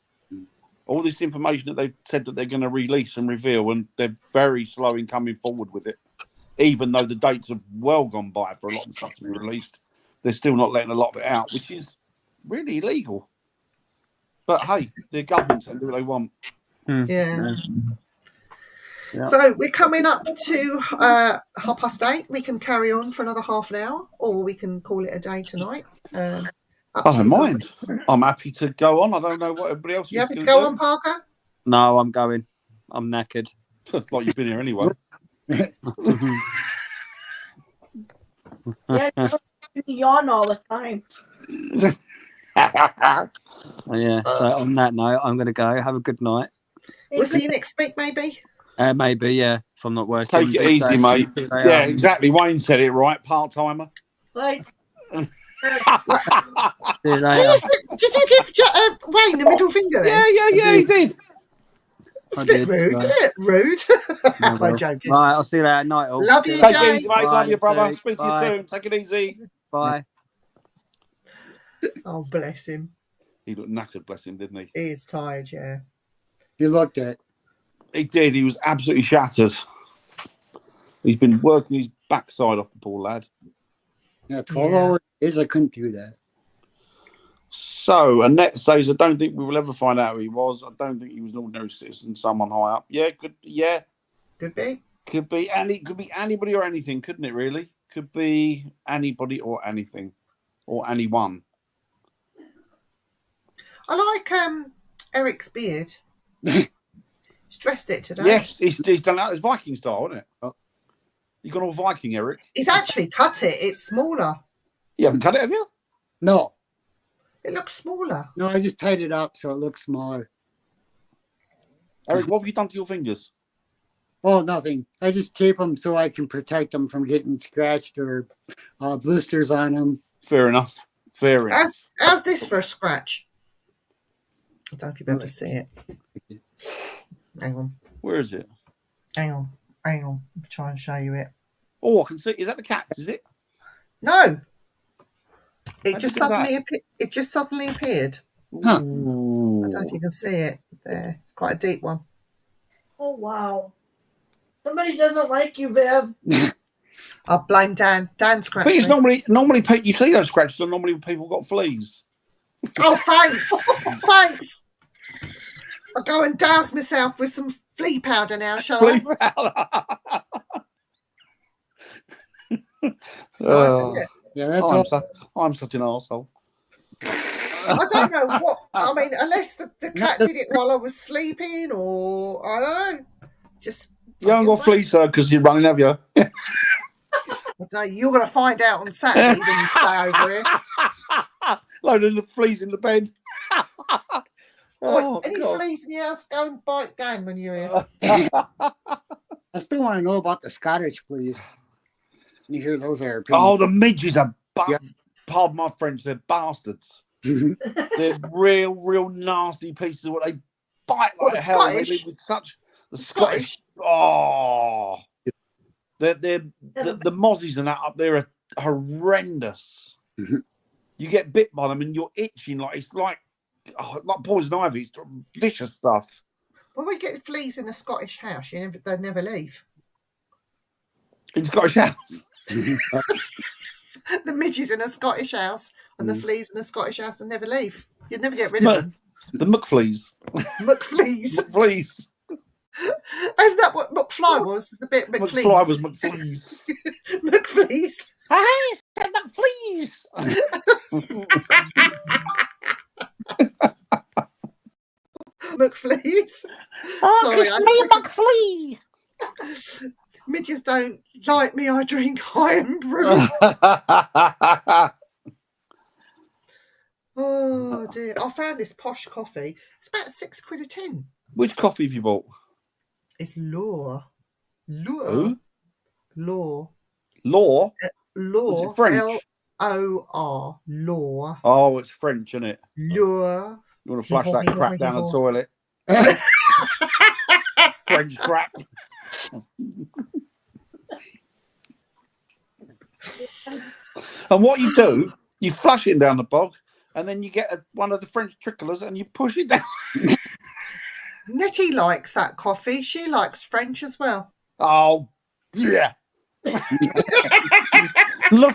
all this information that they've said that they're going to release and reveal, and they're very slow in coming forward with it, even though the dates have well gone by for a lot of stuff to be released. They're still not letting a lot of it out, which is really illegal. But hey, they're governments and do what they want. Yeah. Yeah. So we're coming up to 8:30. We can carry on for another half an hour, or we can call it a day tonight. I don't mind. I'm happy to go on. I don't know what everybody else is. You happy to go on, Parker? No, I'm going. I'm knackered. Like you've been here anyway. Yeah, you yawn all the time. Yeah. So on that note, I'm going to go. Have a good night. We'll see you next week, maybe. Maybe, yeah. If I'm not working. Take it Be easy, safe. mate. See you later. Yeah, exactly. Wayne said it right. Part timer. Like, See you later. Did you give Wayne the middle finger then? Yeah. He did. It's I a bit did, rude, yeah. isn't it? Rude. Oh, well. I'm joking. Right, I'll see you later. Night all. Love you, Take Jay. it easy, mate. Bye, Love you, brother. you too. Speak to Bye. you soon. Take it easy. Bye. Oh, bless him. He looked knackered, bless him, didn't he? He is tired, yeah. He looked at. He did. He was absolutely shattered. He's been working his backside off, the poor lad. Yeah, 12 hours days, I couldn't do that. So, Annette says, I don't think we will ever find out who he was. I don't think he was an ordinary citizen, someone high up. Yeah, could be. Could be anybody or anything, couldn't it, really? Could be anybody or anything. Or anyone. I like Eric's beard. He's dressed it today. Yes, he's done that as Viking style, isn't it? Oh. You've gone all Viking, Eric. He's actually cut it. It's smaller. You haven't cut it, have you? No, It looks smaller. no, I just tied it up so it looks smaller. Eric, what have you done to your fingers? Oh, nothing. I just tape them so I can protect them from getting scratched or blisters on them. Fair enough. Fair enough. How's this for a scratch? I don't know if you'll be able to see it. Hang on. Where is it? Hang on. I'll try and show you it. Oh, I can see. Is that the cat's? Is it? No. It How'd just you do that? suddenly appeared. Huh. Ooh. I don't know if you can see it there. It's quite a deep one. oh wow. Somebody doesn't like you, Viv. I blame Dan. Dan scratched But it's me. normally you see those scratches are normally when people got fleas. Oh, thanks. Thanks. I'll go and douse myself with some flea powder now, shall I? It's nice, isn't it? Yeah, that's all. I'm such an arsehole. I don't know what. I mean, unless the cat did it while I was sleeping, or I don't know. Just You haven't got fleas, sir, because you're running, have you? I don't know, you're going to find out on Saturday when you stay over here. Loading the fleas in the bed. Oh, any fleas in the house, go and bite Dan when you're here. I still want to know about the Scottish fleas. You hear those are Oh, the midges are, Yeah. pardon my French, they're bastards. They're real nasty pieces of what they bite like the hell. They Scottish? live with such the Scottish? Oh, the mozzies and that up there are horrendous. You get bit by them and you're itching like like poison ivy. It's vicious stuff. When we get fleas in a Scottish house, they never leave. In Scottish house. The midges in a Scottish house and the fleas in a Scottish house, they never leave. You'd never get rid of them. The McFleas. McFleas. McFleas. Isn't that what McFly was? It's a bit McFleas. McFly was McFleas. McFleas. Hey, McFleas. McFleas. Oh, Sorry, it's me, McFlea. Midges don't like me. I drink iron brew. Oh dear! I found this posh coffee. It's about £6 a tin. Which coffee have you bought? It's Law. Who? Law. Law? Law. Is it French? L-O-R. Law. Oh, it's French, isn't it? Law. You want to flush that crap down the toilet? French crap. And what you do, you flush it down the bog, and then you get one of the French tricklers and you push it down. Nettie likes that coffee. She likes French as well. Oh, yeah. The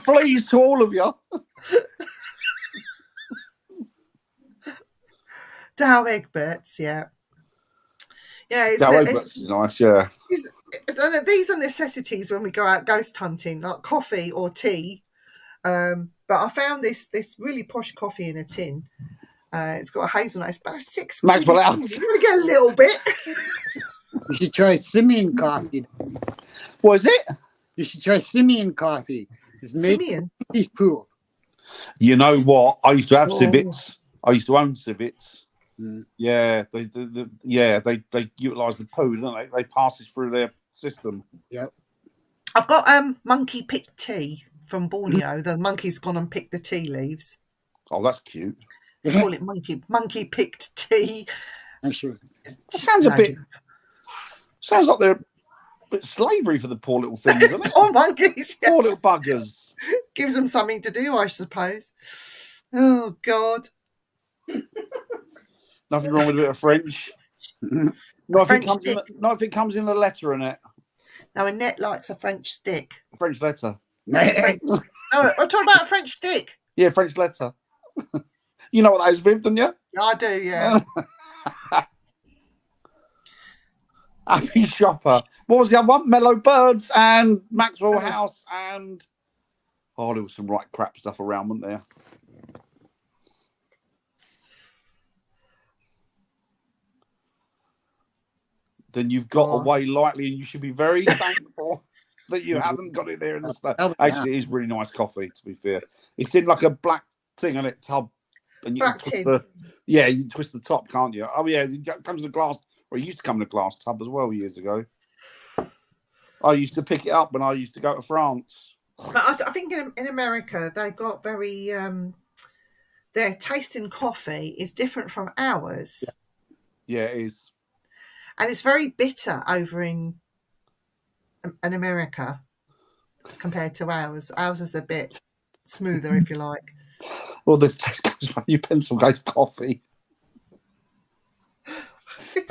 fleas to all of you. Dow Egberts, yeah. Yeah, It's nice, yeah. These are necessities when we go out ghost hunting, like coffee or tea. But I found this really posh coffee in a tin. It's got a hazelnut. It's about £6. Maxwell House. You want to get a little bit. You should try Simeon coffee. What is it? You should try Simeon coffee. It's made Simeon. he's poo. You know what? I used to have Oh. civets. I used to own civets. Mm. Yeah, they utilise the poo, don't they? They pass it through their system. Yep. I've got monkey picked tea from Borneo. The monkey's gone and picked the tea leaves. Oh, that's cute. They call it monkey picked tea. I'm sure. That sounds a bit. Sounds like they're a bit slavery for the poor little things, isn't it? Poor monkeys. Yeah. Poor little buggers. Gives them something to do, I suppose. Oh God. Nothing wrong with a bit of French. Not if it comes in a letter in it. Now Annette likes a French stick. French letter. No, I'm talking about a French stick. Yeah, French letter. You know what that is, Viv, don't you? I do, yeah. Happy Shopper. What was the other one? Mellow Birds and Maxwell House and there was some right crap stuff around, wasn't there? Then you've got away lightly, and you should be very thankful that you haven't got it there in the stuff. Actually, it is really nice coffee, to be fair. It's in like a black thing on it, tub. And you can twist you can twist the top, can't you? Oh, yeah, it comes in a glass, or it used to come in a glass tub as well years ago. I used to pick it up when I used to go to France. But I think in America, they got very... their taste in coffee is different from ours. Yeah, it is. And it's very bitter over in America compared to ours. Ours is a bit smoother, if you like. Well, this taste goes by you Pennsylvania coffee.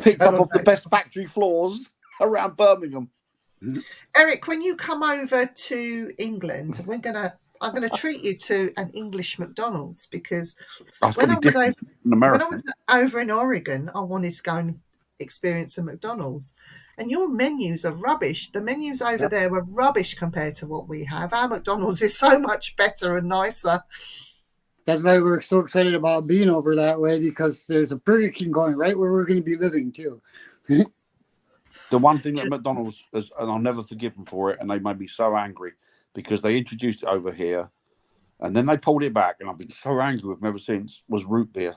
Picked up off the best factory floors around Birmingham. Eric, when you come over to England, I'm gonna treat you to an English McDonald's, because when I was over in Oregon, I wanted to go and experience a McDonald's, and your menus are rubbish. The menus over there were rubbish compared to what we have. Our McDonald's is so much better and nicer. That's why we're so excited about being over that way, because there's a Burger King going right where we're going to be living too. The one thing that McDonald's is, and I'll never forgive them for it, and they made me so angry because they introduced it over here and then they pulled it back, and I've been so angry with them ever since, was root beer.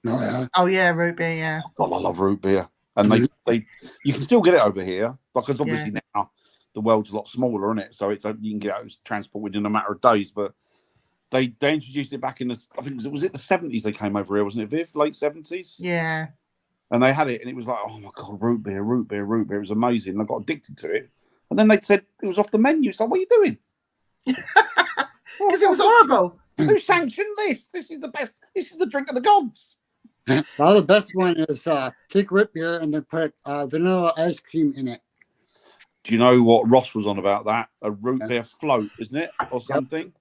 Oh yeah, root beer, yeah. God, I love root beer. And they you can still get it over here, because obviously now the world's a lot smaller, isn't it? So it's you can get it transported in a matter of days. But they introduced it back in the, I think was it the 70s they came over here, wasn't it, Viv? Late 70s? Yeah. And they had it, and it was like, oh my God, root beer. It was amazing. And I got addicted to it. And then they said it was off the menu. So what are you doing? Because it was horrible. Who sanctioned this? This is the best. This is the drink of the gods. Well, the best one is take root beer and then put vanilla ice cream in it. Do you know what Ross was on about that? A root beer float, isn't it? Or something?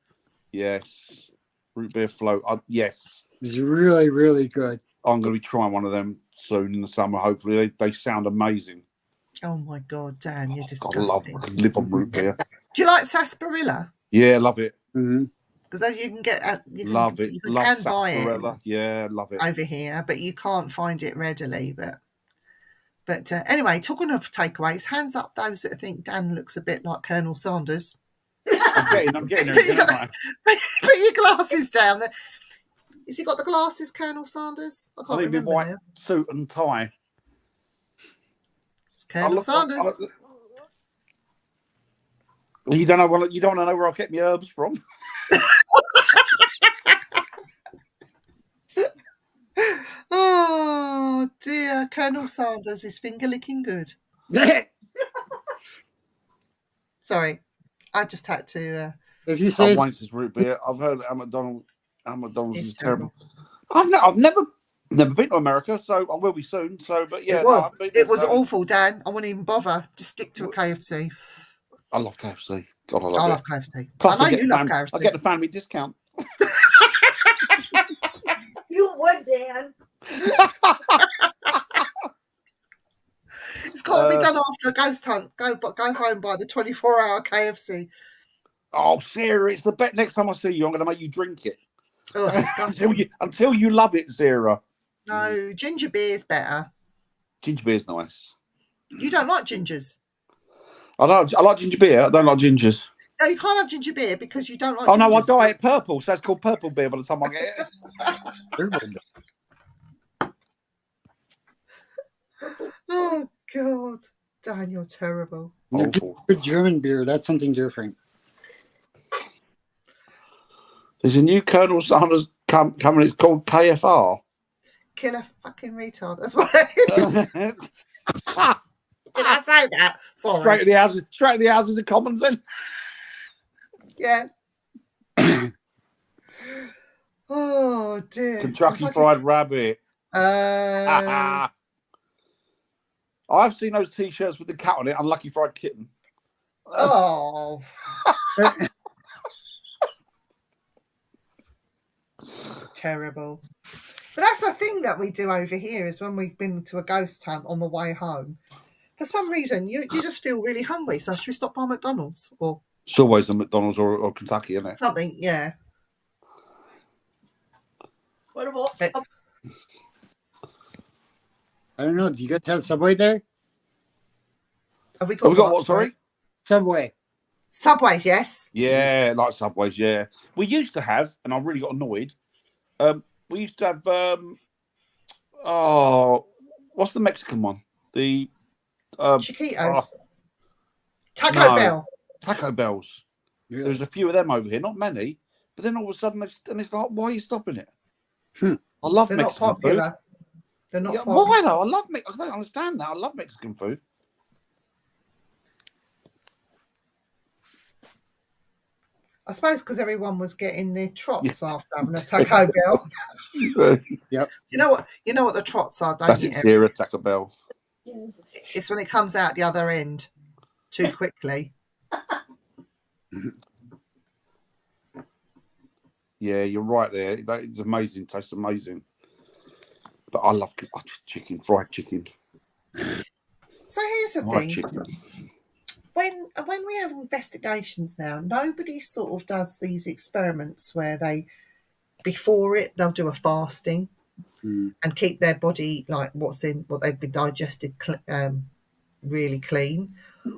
Yep. Yes. Root beer float. Yes. It's really, really good. I'm going to be trying one of them soon in the summer, hopefully. They sound amazing. Oh my God, Dan, you're disgusting. I live on root beer. Do you like sarsaparilla? Yeah, love it. Because you can get love it. You love can buy it. Yeah, love it. Over here, but you can't find it readily. But anyway, talking of takeaways, hands up those that think Dan looks a bit like Colonel Sanders. I'm getting there. Put your glasses down. Has he got the glasses, Colonel Sanders? I can't remember. White suit and tie. It's Colonel Sanders. You don't know where I get my herbs from. Oh dear, Colonel Sanders is finger licking good. Sorry, I just had to. If you say Wance's root beer, I've heard that McDonald's is terrible. I've never been to America, so I will be soon. So, but yeah, it was awful, Dan. I wouldn't even bother. Just stick to a KFC. I love KFC. God, I love KFC. Plus, I know you love KFC. I get the family discount. You would, Dan. It's got to be done after a ghost hunt. Go home by the 24-hour KFC. Oh, Sarah, it's the best. Next time I see you, I'm going to make you drink it. Oh, until you love it, Sarah. No, ginger beer is better. Ginger beer's nice. You don't like gingers? I like ginger beer. I don't like gingers. No, you can't have ginger beer because you don't like. Oh no, I ginger, dye it purple, so it's called purple beer by the time I get it. Oh God, Dan, you're terrible. Awful. Good German beer. That's something different. There's a new Colonel Sanders coming. It's called KFR. Killer fucking retard. That's what it is. Did I say that? Sorry. Straight to the houses of Commons then. Yeah. Oh dear. Kentucky Fried Rabbit. Oh. I've seen those T-shirts with the cat on it. Unlucky Fried Kitten. Oh. It's terrible. But that's the thing that we do over here is when we've been to a ghost hunt on the way home. For some reason, you just feel really hungry. So should we stop by McDonald's or? It's always a McDonald's or Kentucky, isn't it? Something, yeah. What about I don't know. Do you guys have Subway there? Have we got what? Sorry. Subway. Subways, yes. Yeah, like Subways. Yeah, we used to have, and I really got annoyed. We used to have. What's the Mexican one? The Chiquitos. Taco Bell. Taco Bells. Yeah. There's a few of them over here, not many, but then all of a sudden, it's like, why are you stopping it? I love They're Mexican not popular. food. They're not Yeah, popular. why though? I don't understand that. I love Mexican food. I suppose because everyone was getting their trots after having a Taco Bell. Yep. You know what the trots are, don't That's you? it, Sarah, Taco Bell. It's when it comes out the other end too quickly. Yeah, you're right there. That is amazing. Tastes amazing. But I love chicken, fried chicken. So here's the Fried thing. chicken. When we have investigations now, nobody sort of does these experiments where they'll do a fasting and keep their body like what they've been digested really clean,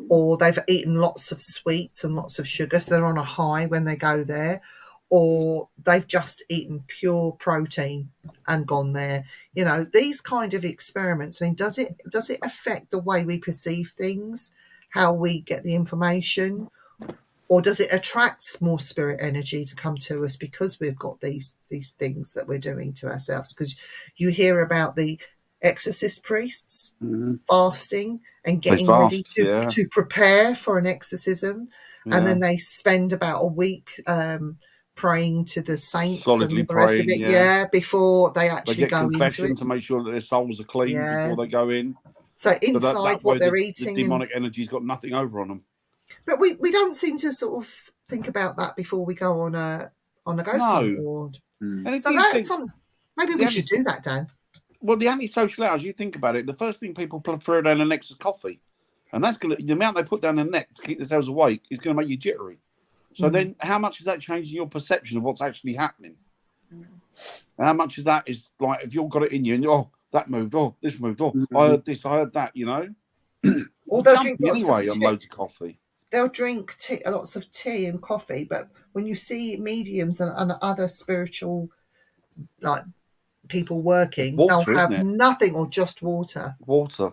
or they've eaten lots of sweets and lots of sugar, so they're on a high when they go there, or they've just eaten pure protein and gone there. You know, these kind of experiments. I mean, does it affect the way we perceive things? How we get the information, or does it attract more spirit energy to come to us because we've got these things that we're doing to ourselves? Because you hear about the exorcist priests fasting and getting ready to prepare for an exorcism, and then they spend about a week praying to the saints Solidly and the rest of it, before they actually go into it to make sure that their souls are clean before they go in. So inside what they're the eating, demonic energy's got nothing over on them. But we don't seem to sort of think about that before we go on a ghost hunt ward. So that's something. Maybe we should do that, Dan. Well, the antisocial hours, you think about it, the first thing people throw down their necks is coffee. And that's the amount they put down their neck to keep themselves awake is going to make you jittery. So then how much is that changing your perception of what's actually happening? And how much of that is like, if you've got it in you and that moved, this moved, I heard this, I heard that, you know? Or they'll drink anyway on loads of coffee. They'll drink lots of tea and coffee, but when you see mediums and other spiritual like people working, they'll have nothing or just water. Water.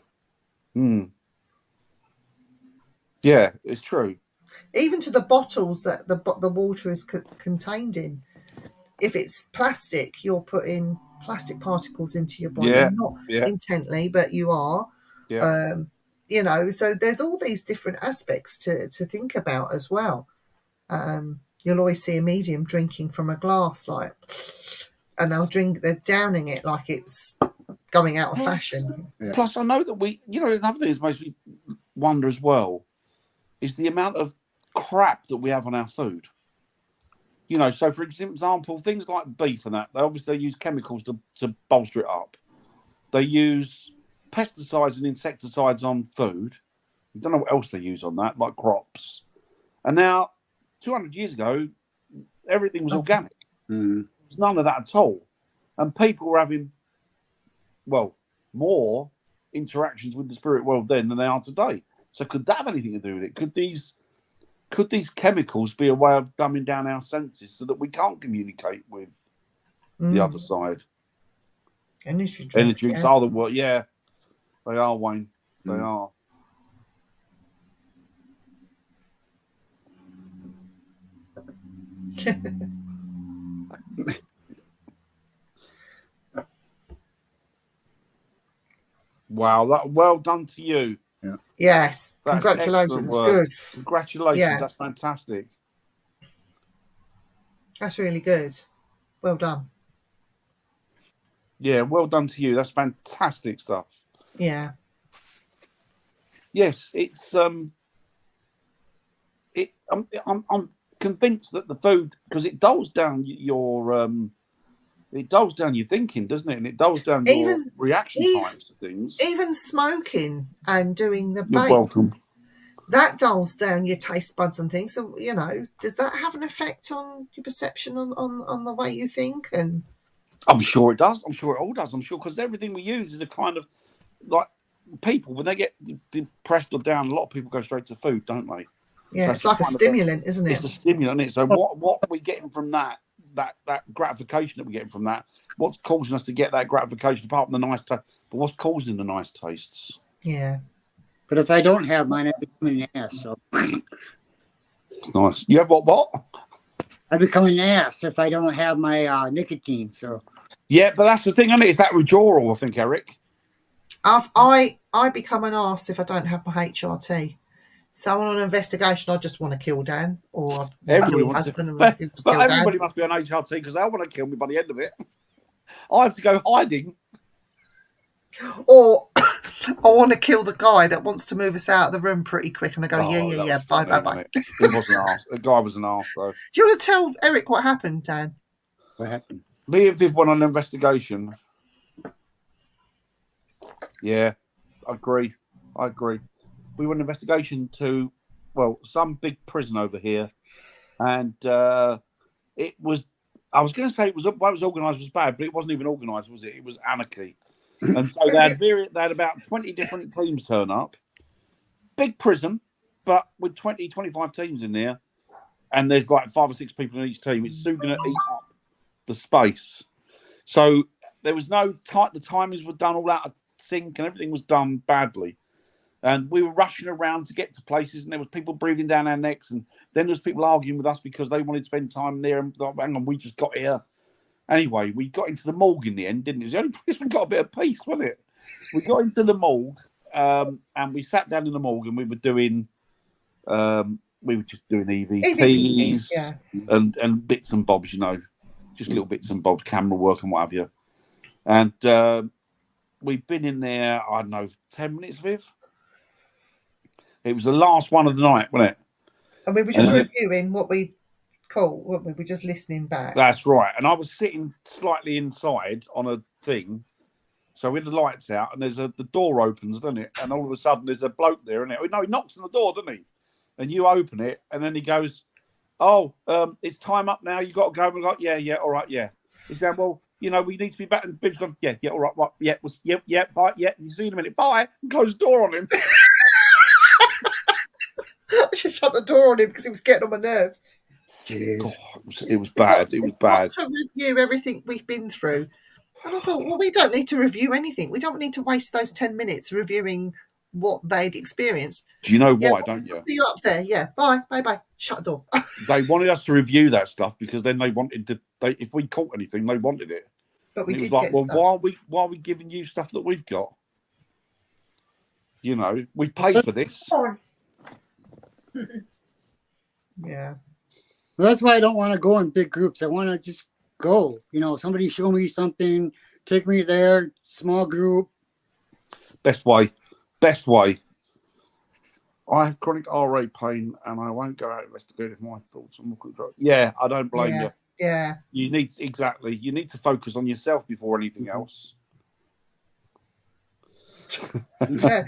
Yeah, it's true. Even to the bottles that the water is contained in. If it's plastic, you're putting plastic particles into your body. Not intently, but you are. Yeah. You know, so there's all these different aspects to think about as well. You'll always see a medium drinking from a glass, and they're downing it like it's going out of fashion. Yeah. Plus, I know that another thing that makes me wonder as well is the amount of crap that we have on our food. You know, so for example, things like beef and that, they obviously use chemicals to bolster it up. They use pesticides and insecticides on food. I don't know what else they use on that, like crops. And now, 200 years ago, everything was organic. There's none of that at all. And people were having, more interactions with the spirit world then than they are today. So could that have anything to do with it? Could these could these chemicals be a way of dumbing down our senses so that we can't communicate with the other side? Energy drinks. Energy drinks are the word. Yeah, they are, Wayne. They are. Wow, well done to you. Yeah. Yes, That's congratulations. excellent work. Good. Congratulations, Yeah. that's fantastic. That's really good. Well done. Yeah, well done to you. That's fantastic stuff. Yeah. Yes, it's I'm convinced that the food, because it dulls down your thinking, doesn't it? And it dulls down your reaction times to things. Even smoking and doing the You're vape, welcome. that dulls down your taste buds and things. So, you know, does that have an effect on your perception on the way you think? And I'm sure it does. I'm sure it all does. I'm sure, because everything we use is a kind of like, people, when they get depressed or down, a lot of people go straight to food, don't they? yeah, So it's like a stimulant, isn't it? It's a stimulant, isn't it? So what are we getting from that gratification that we're getting from that? What's causing us to get that gratification, apart from the nice taste? But what's causing the nice tastes? Yeah. But if I don't have mine, I become an ass. So It's nice. You have what? I become an ass if I don't have my nicotine. So yeah, but that's the thing, isn't it? It's that withdrawal, I think, Eric. I become an arse if I don't have my HRT. So on an investigation, I just want to kill Dan, or Everybody kill wants husband to, and kill but Dan. everybody must be on HRT because they want to kill me by the end of it. I have to go hiding. Or I want to kill the guy that wants to move us out of the room pretty quick, and I go, yeah, bye. He was an arse. The guy was an arse, though. Do you want to tell Eric what happened, Dan? what happened? Me and Viv went on an investigation. Yeah, I agree. We went on an investigation to, some big prison over here. And it was, I was going to say it was organised was bad, but it wasn't even organised, was it? It was anarchy. And so they had about 20 different teams turn up. Big prison, but with 20, 25 teams in there. And there's like 5 or 6 people in each team. It's soon going to eat up the space. So there was no time. The timings were done all out of sync and everything was done badly. And we were rushing around to get to places, and there was people breathing down our necks. And then there was people arguing with us because they wanted to spend time there. And like, hang on, we just got here. Anyway, we got into the morgue in the end, didn't it? It was the only place we got a bit of peace, wasn't it? We got into the morgue, and we sat down in the morgue, and we were doing, just doing EVPs, yeah, and bits and bobs, you know, just little bits and bobs, camera work and what have you. And we've been in there, I don't know, 10 minutes, Viv. It was the last one of the night, wasn't it? And we were just reviewing what we caught, weren't we? We're just listening back. That's right. And I was sitting slightly inside on a thing. So with the lights out, and the door opens, doesn't it? And all of a sudden there's a bloke there, isn't it? No, he knocks on the door, doesn't he? And you open it, and then he goes, it's time up now. You got to go. And we got, yeah, all right, yeah. He's going, well, you know, we need to be back. And Viv's gone, yeah, all right, bye, yeah. You see you in a minute, bye. And close the door on him. I should shut the door on him because he was getting on my nerves. Jeez. God, it was bad. It was bad. To review everything we've been through. And I thought, well, we don't need to review anything. We don't need to waste those 10 minutes reviewing what they'd experienced. Do you know why, don't you? See you up there. Yeah, bye. Shut the door. They wanted us to review that stuff because then they wanted to. If we caught anything, they wanted it. But we and it did was like, get well, stuff. why are we giving you stuff that we've got? You know, we've paid for this. Yeah. Well, that's why I don't want to go in big groups. I want to just go. You know, somebody show me something, take me there, small group. Best way. I have chronic RA pain and I won't go out investigating my thoughts on drugs. Yeah, I don't blame you. Yeah. You need to focus on yourself before anything else. Yeah.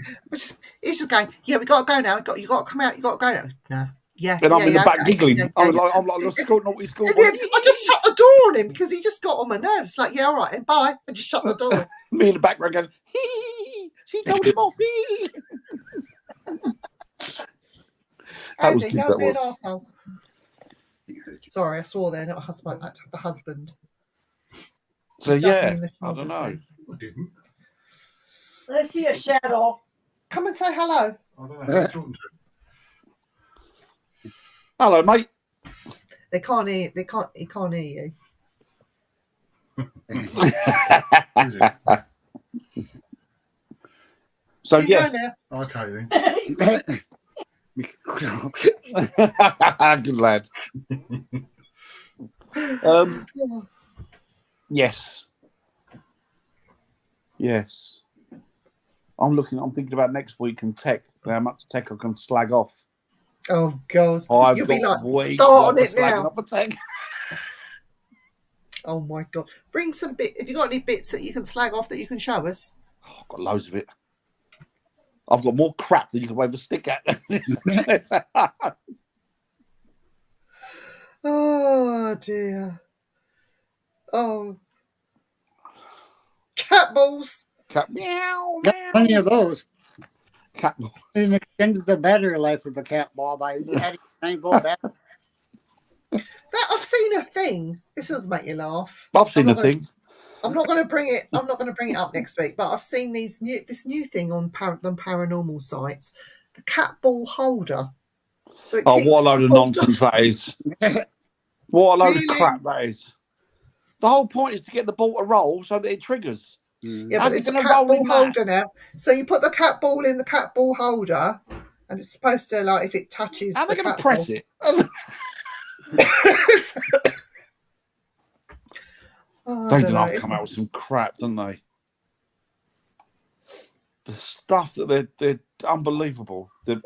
He's just going, yeah, we got to go now. You got to come out. You got to go now. No. Yeah. And I'm in the back giggling. Yeah, I'm like, let's go. I just shut the door on him because he just got on my nerves. It's like, yeah, all right, and bye. And just shut the door. Me in the background going, hee, she told him off. Hee. That was Andy, good, go that be an was. arsehole. Sorry, I swore there, not a husband. That's the husband. So He dug me yeah, in the I don't shoulder, know. so- I didn't. I see a shadow. Come and say hello. I don't know who you're talking to. Hello, mate. They can't hear. He can't hear you. Who's it? So You yeah, go now. Okay then. good lad. Yes. Yes. I'm thinking about next week and tech, how much tech I can slag off. Oh God! I've You'll got be like, weeks start on worth it of slagging now. off for tech. Oh my God! Bring some bit. If you got any bits that you can slag off that you can show us. Oh, I've got loads of it. I've got more crap than you can wave a stick at. Oh dear. Oh. Cat balls. Cat meow, Got plenty of those. cat. And extended the battery life of the cat ball by adding 9-volt battery. That I've seen a thing. This will make you laugh. I've seen I'm a not gonna- thing. I'm not going to bring it. I'm not going to bring it up next week. But I've seen this new thing on paranormal sites. The cat ball holder. So it Oh, keeps what a load the of ball- nonsense that is. What a load Really? of crap that is. The whole point is to get the ball to roll so that it triggers. Yeah, How's but it it's a gonna cat roll ball in that? holder now. So you put the cat ball in the cat ball holder, and it's supposed to, like, if it touches How are the they going cat to press ball. it? Oh, I They don't don't have know. to come out with some crap, don't they? The stuff that they're unbelievable. But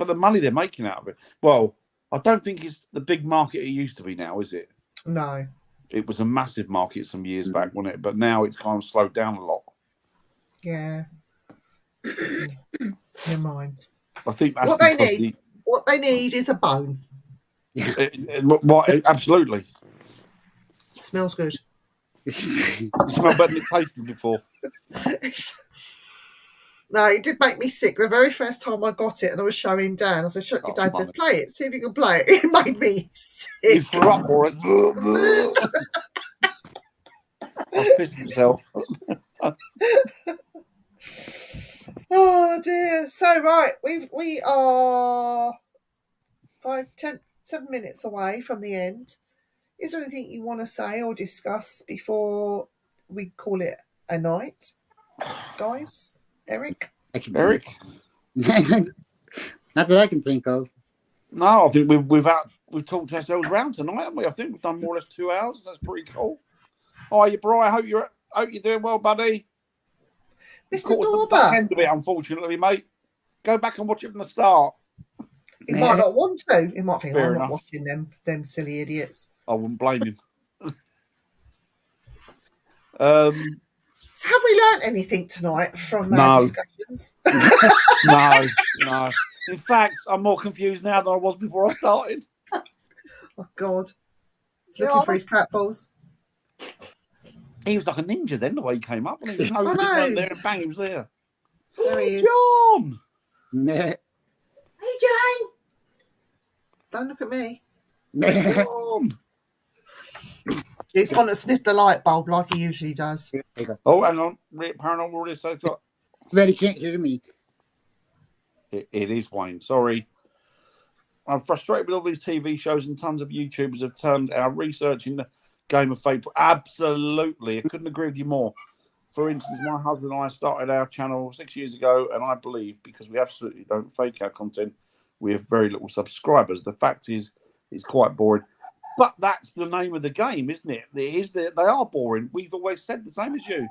the money they're making out of it. Well, I don't think it's the big market it used to be now, is it? No. It was a massive market some years back, wasn't it? But now it's kind of slowed down a lot. Yeah. Never mind. I think that's What they because need. What they need is a bone. Absolutely. It smells good. It smelled better than it tasted before. No, it did make me sick. The very first time I got it and I was showing Dan, I said, "Shut your Oh, dad says, mummy. play it, see if you can play it." It made me You sick. threw up for it. I pissed myself. Oh dear. So right, we are 7 minutes away from the end. Is there anything you want to say or discuss before we call it a night, guys? Eric? Eric? Not that I can think of. No, I think we've talked ourselves round tonight, haven't we? I think we've done more or less 2 hours. That's pretty cool. Oh, you Brian, hope you're doing well, buddy. Mr. Caught the back Dorber. end of it, unfortunately, mate. Go back and watch it from the start. He might not want to. He might think, Fair I'm enough. not watching them silly idiots. I wouldn't blame him. So have we learnt anything tonight from our No. discussions? No. In fact, I'm more confused now than I was before I started. Oh, God. He's You're looking for all- his cat balls. He was like a ninja then, the way he came up. When he was I know. there and bang, he was there. There he is. John! Hey, John. Don't look at me. John! He's gone to sniff the light bulb like he usually does. Oh, hang on. Paranormal research. Bet he can't hear me. It is Wayne. Sorry. I'm frustrated with all these TV shows and tons of YouTubers have turned our research in the game of fate. Absolutely. I couldn't agree with you more. For instance, my husband and I started our channel 6 years ago, and I believe because we absolutely don't fake our content, we have very little subscribers. The fact is, it's quite boring. But that's the name of the game, isn't it? They are boring. We've always said the same as you.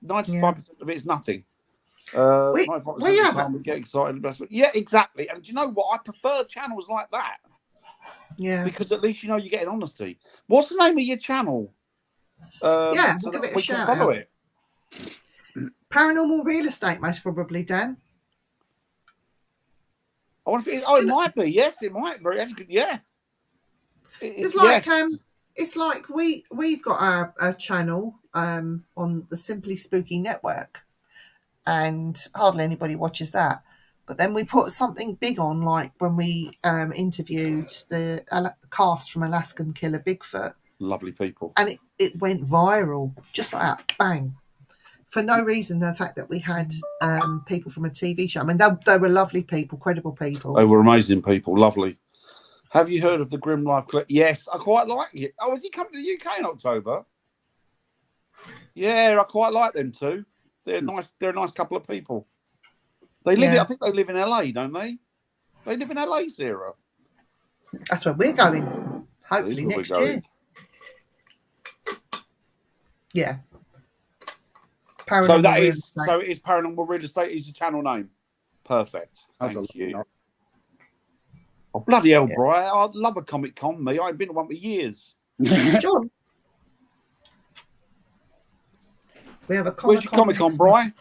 95% of it is nothing. 95% of the time we get excited. Yeah, exactly. And do you know what? I prefer channels like that. Yeah. Because at least you know you're getting honesty. What's the name of your channel? Yeah, so we'll give that it a we can shout follow out. it. Paranormal real estate, most probably, Dan. I wonder if it might be. Yes, it might be. That's good. Yeah. It's like it's like we've got a channel on the Simply Spooky network, and hardly anybody watches that. But then we put something big on, like when we interviewed the cast from Alaskan Killer Bigfoot. Lovely people. And it went viral, just like that, bang. For no reason, the fact that we had people from a TV show. I mean, they were lovely people, credible people. They were amazing people, lovely. Have you heard of the Grim Life Clip? Yes, I quite like it. Oh, has he come to the UK in October? Yeah, I quite like them too. They're nice. They're a nice couple of people. They live. I think they live in LA, don't they? They live in LA, Sarah. That's where we're going. Hopefully next year. Yeah. So that is. So it is Paranormal Real Estate. Is the channel name? Perfect. Thank you. Oh bloody hell, Brian! I'd love a Comic Con. Me, I've been to one for years. John, we have a Comic-Con. Where's your Comic Con, Brian?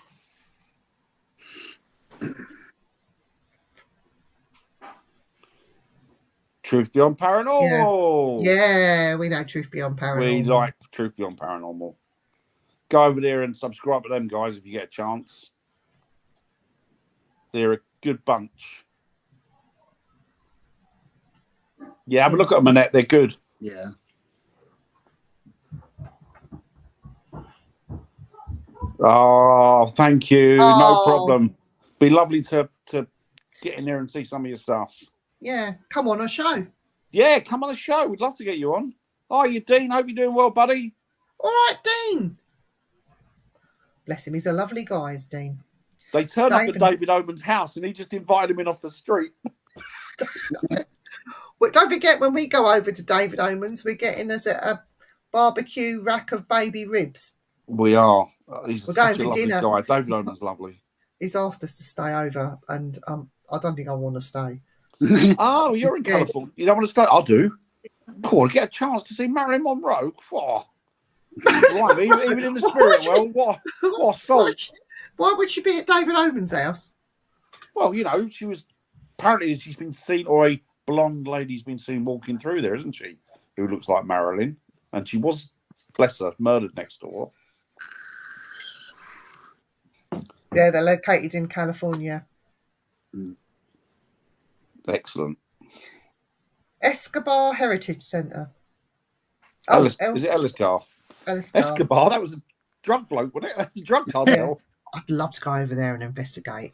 Truth Beyond Paranormal. Yeah, we know Truth Beyond Paranormal. We like Truth Beyond Paranormal. Go over there and subscribe to them, guys, if you get a chance. They're a good bunch. Yeah, have a look at them, Annette. They're good. Yeah. Oh, thank you. Oh. No problem. Be lovely to get in there and see some of your stuff. Yeah, come on a show. Yeah, come on a show. We'd love to get you on. Hi, you Dean. Hope you're doing well, buddy. All right, Dean. Bless him. He's a lovely guy, is Dean. They turned up at David Oman's house and he just invited him in off the street. Well, don't forget, when we go over to David Oman's, we're getting us a barbecue rack of baby ribs. We are. He's we're such going a for lovely dinner. guy. David Oman's lovely. He's asked us to stay over, and I don't think I want to stay. Oh, you're in California. You don't want to stay? I do. Cool. Get a chance to see Marilyn Monroe. Oh. Right, even in the spirit world. What? Why would she be at David Oman's house? Well, you know, she's been seen, or a blonde lady's been seen walking through there, isn't she? Who looks like Marilyn. And she was, bless her, murdered next door. Yeah, they're located in California. Excellent. Escobar Heritage Center. Is it Elliscar? Escobar. That was a drug bloke, wasn't it? That's a drug cartel. I'd love to go over there and investigate.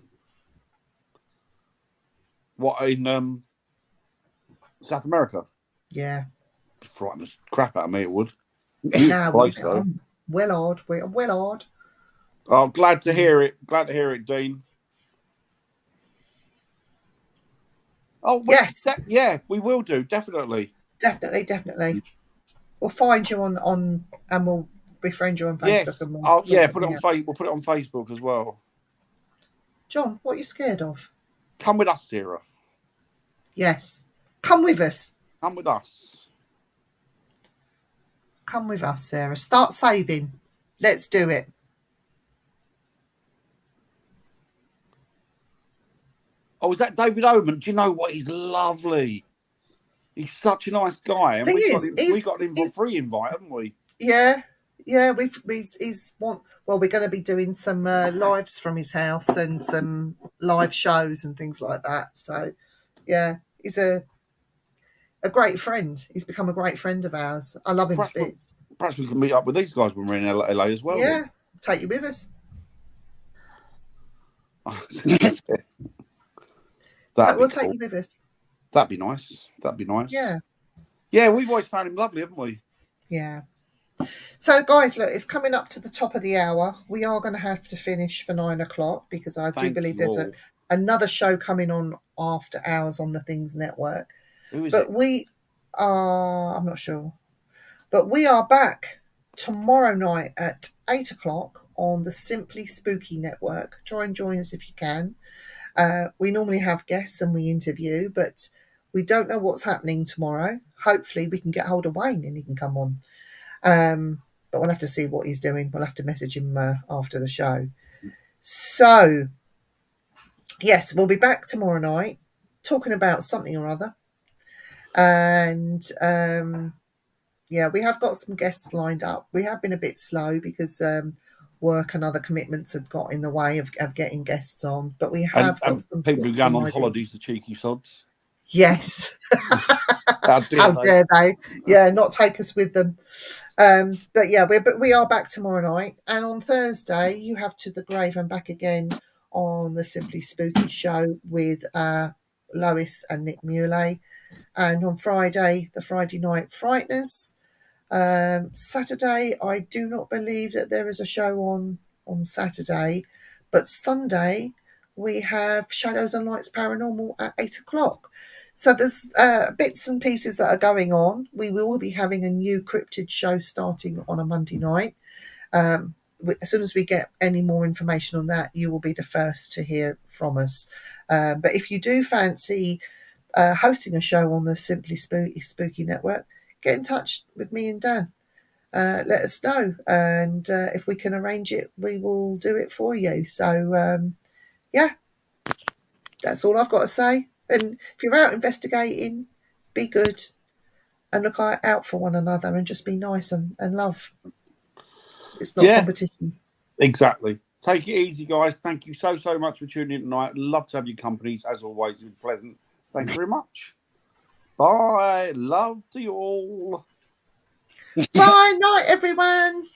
What, in South America? Yeah. Frighten the crap out of me, it would. No, Willard. Oh, glad to hear it. Glad to hear it, Dean. Oh, yes. Yeah, we will do. Definitely. Definitely. We'll find you on and we'll befriend you on Facebook. Yes. And we'll put it on Facebook as well. John, what are you scared of? Come with us, Sarah. Yes. Come with us. Come with us. Come with us, Sarah. Start saving. Let's do it. Oh, is that David Oman? Do you know what? He's lovely. He's such a nice guy. And we got him for a free invite, haven't we? Yeah. We're going to be doing some lives from his house and some live shows and things like that. So, yeah, he's a great friend. He's become a great friend of ours. I love him to bits. Perhaps we can meet up with these guys when we're in LA as well. Yeah, then. take you with us. We'll take you with us. That'd be nice. Yeah, we've always found him lovely, haven't we? Yeah. So, guys, look, it's coming up to the top of the hour. We are going to have to finish for 9 o'clock because I do believe there's another show coming on after hours on the Things Network. Who is it? We are, I'm not sure. But we are back tomorrow night at 8 o'clock on the Simply Spooky Network. Try and join us if you can. We normally have guests and we interview, but we don't know what's happening tomorrow. Hopefully we can get hold of Wayne and he can come on. But we'll have to see what he's doing. We'll have to message him after the show. So, yes, we'll be back tomorrow night talking about something or other. And, we have got some guests lined up. We have been a bit slow because work and other commitments had got in the way of getting guests on. But we And, have got some people who thoughts and go on ideas. holidays, the cheeky sods. Yes. How How dare they? dare they? Yeah, not take us with them. But yeah, we are back tomorrow night, and on Thursday you have To the Grave and Back Again on the Simply Spooky show with Lois and Nick Muley, and on Friday the Friday Night Frighteners. Saturday, I do not believe that there is a show on Saturday, but Sunday we have Shadows and Lights Paranormal at 8 o'clock. So there's bits and pieces that are going on. We will be having a new cryptid show starting on a Monday night. As soon as we get any more information on that, you will be the first to hear from us. But if you do fancy hosting a show on the Simply Spooky Network, get in touch with me and Dan. Let us know, and if we can arrange it, we will do it for you. So yeah, that's all I've got to say. And if you're out investigating, be good and look out for one another and just be nice and love. It's not competition. Exactly. Take it easy, guys. Thank you so much for tuning in tonight. Love to have your companies. As always, it's pleasant. Thanks very much. Bye. Love to you all. Bye. Night, everyone.